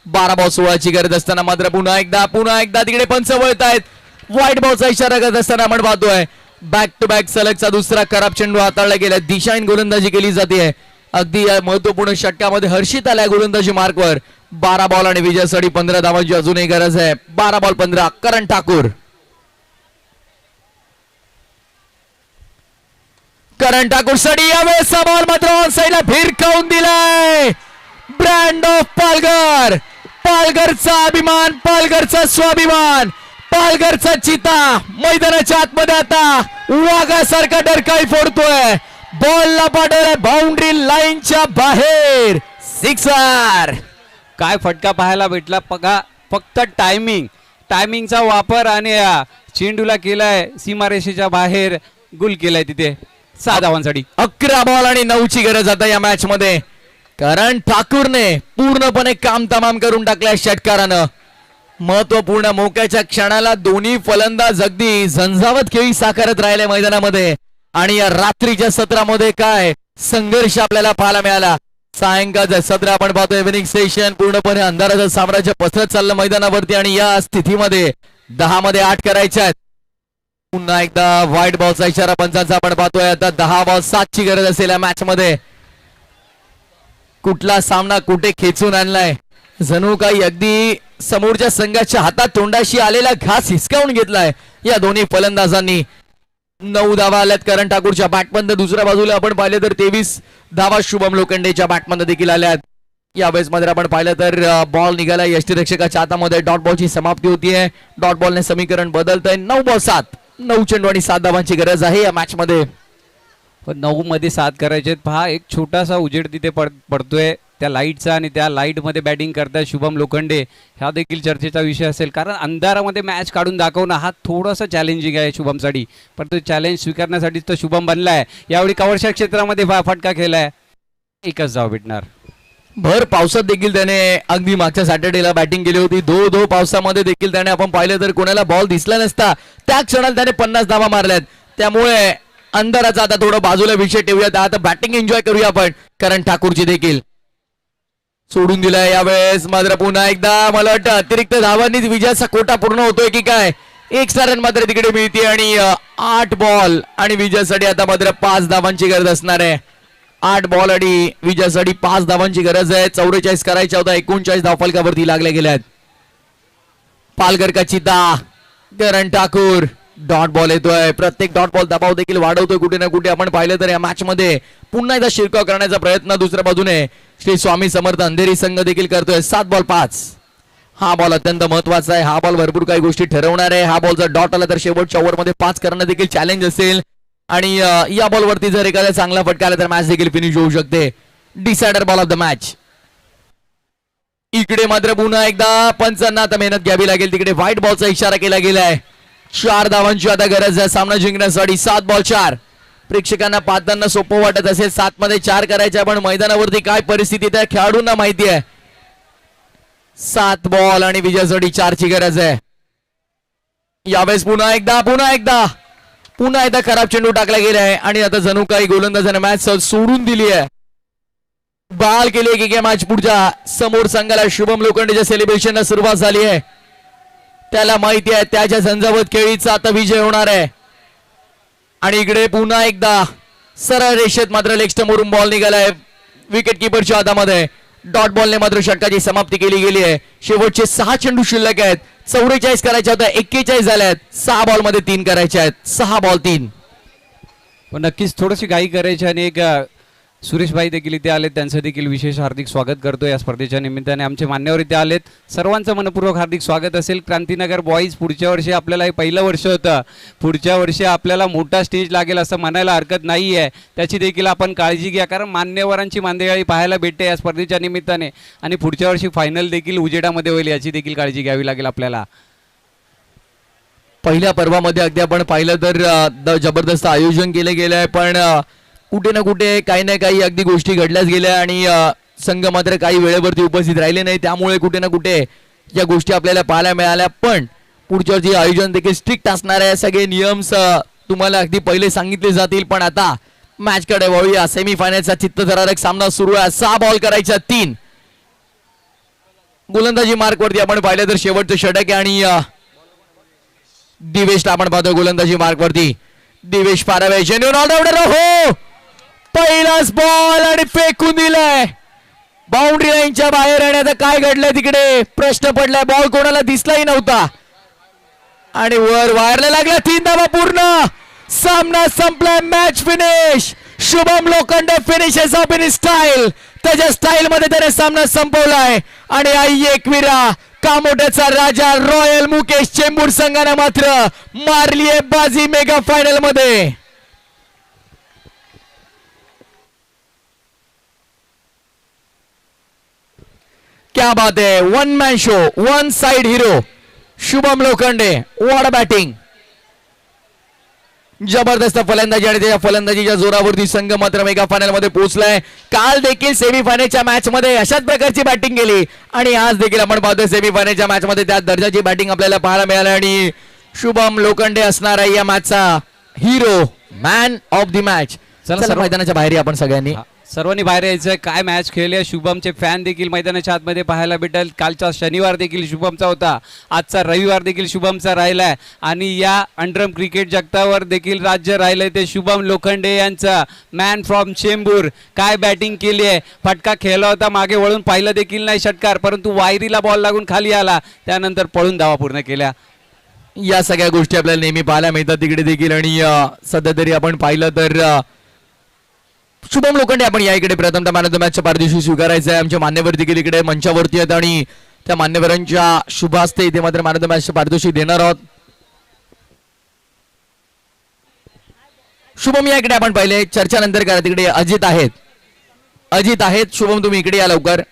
12 बॉल 16ची गरज असताना मात्र पुन्हा एकदा तिकडे पंच वळत आहेत. व्हाईट बॉलचा इशारा करत असताना आपण पाहतोय बॅक टू बॅक सलगचा दुसरा खराब चेंडू हाताळला गेला. दिशाहीन गोलंदाजी केली जाते. अगदी महत्वपूर्ण षटकामध्ये हर्षित आलाय गोलंदाजी मार्कवर. 12 बॉल आणि विजयासाठी 15 धावांची अजूनही गरज आहे. 12 बॉल 15. करण ठाकूर. करण ठाकूर साठी यावेळेस बॉल मात्र ऑन साईडला भिरकावून दिलाय. Brand of Palghar. पालघरचा अभिमान, पालघरचा स्वाभिमान, पालघरचा चिता मैदानाच्या आतमध्ये आता वाघासारखा डरकाळी फोडतोय. बॉलला पाठवलाय बाउंड्री लाईनच्या बाहेर. सिक्सर. काय फटका पाहायला भेटला बघा. फक्त टायमिंगचा वापर आणि चेंडूला केलाय सीमारेषेच्या बाहेर. गुल केलाय तिथे 6 धावांसाठी. 11 बॉल आणि 9ची गरज आता या मॅच मध्ये. करण ठाकूरने पूर्णपणे काम तमाम करून टाकलाय षटकारानं. महत्वपूर्ण मोक्याच्या क्षणाला दोन्ही फलंदाज अगदी झंझावत खेळी साकारत राहिले मैदानामध्ये. आणि या रात्रीच्या सत्रामध्ये काय संघर्ष आपल्याला पाहायला मिळाला. सायंकाळचं सत्र आपण पाहतोय. इव्हिनिंग सेशन पूर्णपणे अंधाराचं साम्राज्य पसरत चाललं मैदानावरती आणि या स्थितीमध्ये 10 मध्ये 8 करायच्या आहेत. पुन्हा एकदा व्हाईट बॉलचा इशारा पंचांचा आपण पाहतोय. आता 10 बॉल 7ची गरज असेल या मॅच मध्ये. कुठला सामना कुठे खेचून आणलाय. जणू काही अगदी समोरच्या संघाच्या हातात तोंडाशी आलेला घास हिसकावून घेतलाय या दोन्ही फलंदाजांनी. 9 धावा आल्यात करण ठाकूरच्या बॅटमधनं. दुसऱ्या बाजूला आपण पाहिलं तर 23 धावा शुभम लोखंडेच्या बॅटमधनं देखील आल्यात. यावेळेस मध्ये आपण पाहिलं तर बॉल निघाला यष्टीरक्षकाच्या हातामध्ये. डॉट बॉलची समाप्ती होतीये. डॉट बॉलने समीकरण बदलतंय. 9 बॉल 7. 9 चेंडू आणि 7 धावांची गरज आहे या मॅच मध्ये. 9 मध्ये 7 करायचे. पहा एक छोटासा उजेड तिथे पडतोय त्या लाईटचा आणि त्या लाईट मध्ये बॅटिंग करताय शुभम लोखंडे. हा देखील चर्चेचा विषय असेल कारण अंधारामध्ये मॅच काढून दाखवणं हा थोडासा चॅलेंजिंग आहे शुभमसाठी. पण तो चॅलेंज स्वीकारण्यासाठीच तो शुभम बनलाय. यावेळी कव्हरच्या क्षेत्रामध्ये फटका खेळलाय. 1च धाव भेटणार. भर पावसात देखील त्याने अगदी मागच्या सॅटर्डेला बॅटिंग केली होती. धो पावसामध्ये देखील त्याने आपण पाहिलं तर कोणाला बॉल दिसला नसता त्या क्षणाला त्याने 50 धावा मारल्यात. त्यामुळे अंधाराचा आता थोडं बाजूला विषय ठेवूयात. आता बॅटिंग एन्जॉय करूया आपण. करण ठाकूरची देखील सोडून दिलाय. यावेळेस मात्र पुन्हा एकदा मला वाटतं अतिरिक्त धावांनीच विजयाचा कोटा पूर्ण होतोय की काय. एक्स्ट्रा रन मात्र तिकडे मिळते आणि 8 बॉल आणि विजयासाठी आता मात्र 5 धावांची गरज असणार आहे. 8 बॉल आणि विजयासाठी 5 धावांची गरज आहे. 44 करायच्या होता. 39 धावफलकावरती लागल्या गेल्यात. पालघर का चिता करण ठाकूर. डॉट बॉल येतोय. प्रत्येक डॉट बॉल दबाव देखील वाढवतोय कुठे ना कुठे. आपण पाहिलं तर या मॅच मध्ये पुन्हा एकदा शिरकाव करण्याचा प्रयत्न दुसऱ्या बाजूने श्री स्वामी समर्थ अंधेरी संघ देखील करतोय. 7 बॉल 5. हा बॉल अत्यंत महत्वाचा आहे. हा बॉल भरपूर काही गोष्टी ठरवणार आहे. हा बॉल जर डॉट आला तर शेवटच्या ओव्हरमध्ये 5 करणं देखील चॅलेंज असेल आणि या बॉलवरती जर एखादा चांगला फटका आला तर मॅच देखील फिनिश होऊ शकते. डिसायडर बॉल ऑफ द मॅच. इकडे मात्र पुन्हा एकदा पंचांना आता मेहनत घ्यावी लागेल. तिकडे व्हाईट बॉलचा इशारा केला गेलाय. 4 धावांची आता गरज आहे सामना जिंकण्यासाठी. 7 बॉल 4. प्रेक्षकांना पाहताना सोपं वाटत असेल 7 मध्ये 4 करायचे, पण मैदानावरती काय परिस्थिती त्या खेळाडूंना माहिती आहे. 7 बॉल आणि विजयासाठी 4 ची गरज आहे. यावेळेस पुन्हा एकदा खराब चेंडू टाकला गेलाय आणि आता जणू काही गोलंदाजाने मॅच सोडून दिली आहे. बाल केली की मॅच पुढच्या समोर संघाला शुभम लोखंडेच्या सेलिब्रेशनला सुरुवात झाली आहे. त्याला माहिती आहे त्याच्या झंझावत खेळीचा आता विजय होणार आहे. आणि इकडे पुन्हा एकदा सरळ रेषेत मात्र लेग स्टंपवरून बॉल निघालाय विकेट किपरच्या हातामध्ये. डॉट बॉलने मात्र षटकाची समाप्ती केली गेली आहे. शेवटचे 6 चेंडू शिल्लक आहेत. 44 करायच्या होत्या, 41 झाल्यात. 6 बॉल मध्ये 3 करायचे आहेत. 6 बॉल 3. पण नक्कीच थोडीशी घाई करायची आणि एक सुरेश भाई देखील इथे आलेत, त्यांचं देखील विशेष हार्दिक स्वागत करतो या स्पर्धेच्या निमित्ताने. आमचे मान्यवर इथे आलेत, सर्वांचं मनपूर्वक हार्दिक स्वागत असेल. क्रांतीनगर बॉईज पुढच्या वर्षी आपल्याला हे पहिलं वर्ष होतं, पुढच्या वर्षी आपल्याला मोठा स्टेज लागेल असं म्हणायला हरकत नाही आहे. त्याची देखील आपण काळजी घ्या, कारण मान्यवरांची मांदेगाळी पाहायला भेटते या स्पर्धेच्या निमित्ताने. आणि पुढच्या वर्षी फायनल देखील उजेडामध्ये होईल, याची देखील काळजी घ्यावी लागेल आपल्याला. पहिल्या पर्वामध्ये अगदी आपण पाहिलं तर जबरदस्त आयोजन केलं गेलं आहे, पण कुठे ना कुठे काही ना काही अगदी गोष्टी घडल्याच गेल्या आणि संघ मात्र काही वेळेवरती उपस्थित राहिले नाही. त्यामुळे कुठे ना कुठे या गोष्टी आपल्याला पाहायला मिळाल्या. पण पुढच्या वर्षी आयोजन देखील स्ट्रिक्ट असणार आहे. सगळे नियम्स तुम्हाला अगदी पहिले सांगितले जातील. पण आता मॅच कडे वळूया. सेमीफायनलचा चित्तथरारक सामना सुरू आहे. 6 बॉल करायच्या 3. गोलंदाजी मार्क वरती आपण पाहिलं तर शेवटचं षटक आहे आणि दिवेशला आपण पाहतो गोलंदाजी मार्क वरती. Divesh Parave genuine all rounder. हो, पहिलाच बॉल आणि फेकून दिलाय बाउंड्री लाईनच्या बाहेर. आणि आता काय घडलंय तिकडे प्रश्न पडलाय. बॉल कोणाला दिसलाही नव्हता आणि वर वायरला लागला. 3 धावा पूर्ण. सामना संपलाय. Match finish. Shubham Lokhande finishes off in style. त्याच्या स्टाईल मध्ये त्याने सामना संपवलाय. आणि आई एकविरा कामोट्याचा राजा रॉयल मुकेश चेंबूर संघाने मात्र मारलीये बाजी मेगा फायनल मध्ये. क्या बात है. 1 man show, 1 side hero Shubham Lokhande. What a batting. जबरदस्त फलंदाजी आणि त्याच्या फलंदाजीच्या जोरावरती संघ मात्र मेगा फायनल मध्ये पोहोचलाय. काल देखील सेमीफायनलच्या मॅच मध्ये अशाच प्रकारची बॅटिंग केली आणि आज देखील आपण पाहतोय सेमीफायनलच्या मॅच मध्ये त्या दर्जाची बॅटिंग आपल्याला पाहायला मिळाली. आणि शुभम लोखंडे असणार आहे या मॅचचा hero, man of the match. चला मैदानाच्या बाहेर आपण सगळ्यांनी सर्वांनी बाहेर यायचं. काय मॅच खेळली. शुभमचे फॅन देखील मैदानाच्या आतमध्ये पाहायला भेटेल. कालचा शनिवार देखील शुभमचा होता, आजचा रविवार देखील शुभमचा राहिलाय आणि या अंडरम क्रिकेट जगतावर देखील राज्य राहिलंय ते शुभम लोखंडे यांचा. Man from Chembur. काय बॅटिंग केली आहे. फटका खेळला होता, मागे वळून पाहिलं देखील नाही षटकार, परंतु वायरीला बॉल लागून खाली आला, त्यानंतर पळून धावा पूर्ण केल्या. या सगळ्या गोष्टी आपल्याला नेहमी पाहायला मिळतात तिकडे देखील. आणि सध्या तरी आपण पाहिलं तर शुभम लोखंडे आपण या इकडे प्रथमतः मॅन ऑफ द मॅचच्या पारितोषिक स्वीकारायचं आहे. आमचे मान्यवर देखील इकडे मंचावरती आहेत आणि त्या मान्यवरांच्या शुभ हस्ते इथे मात्र मॅन ऑफ द मॅचचे पारितोषिक देणार आहोत. शुभम या इकडे आपण पाहिले. चर्चा नंतर करा. तिकडे अजित आहेत. शुभम तुम्ही इकडे या लवकर.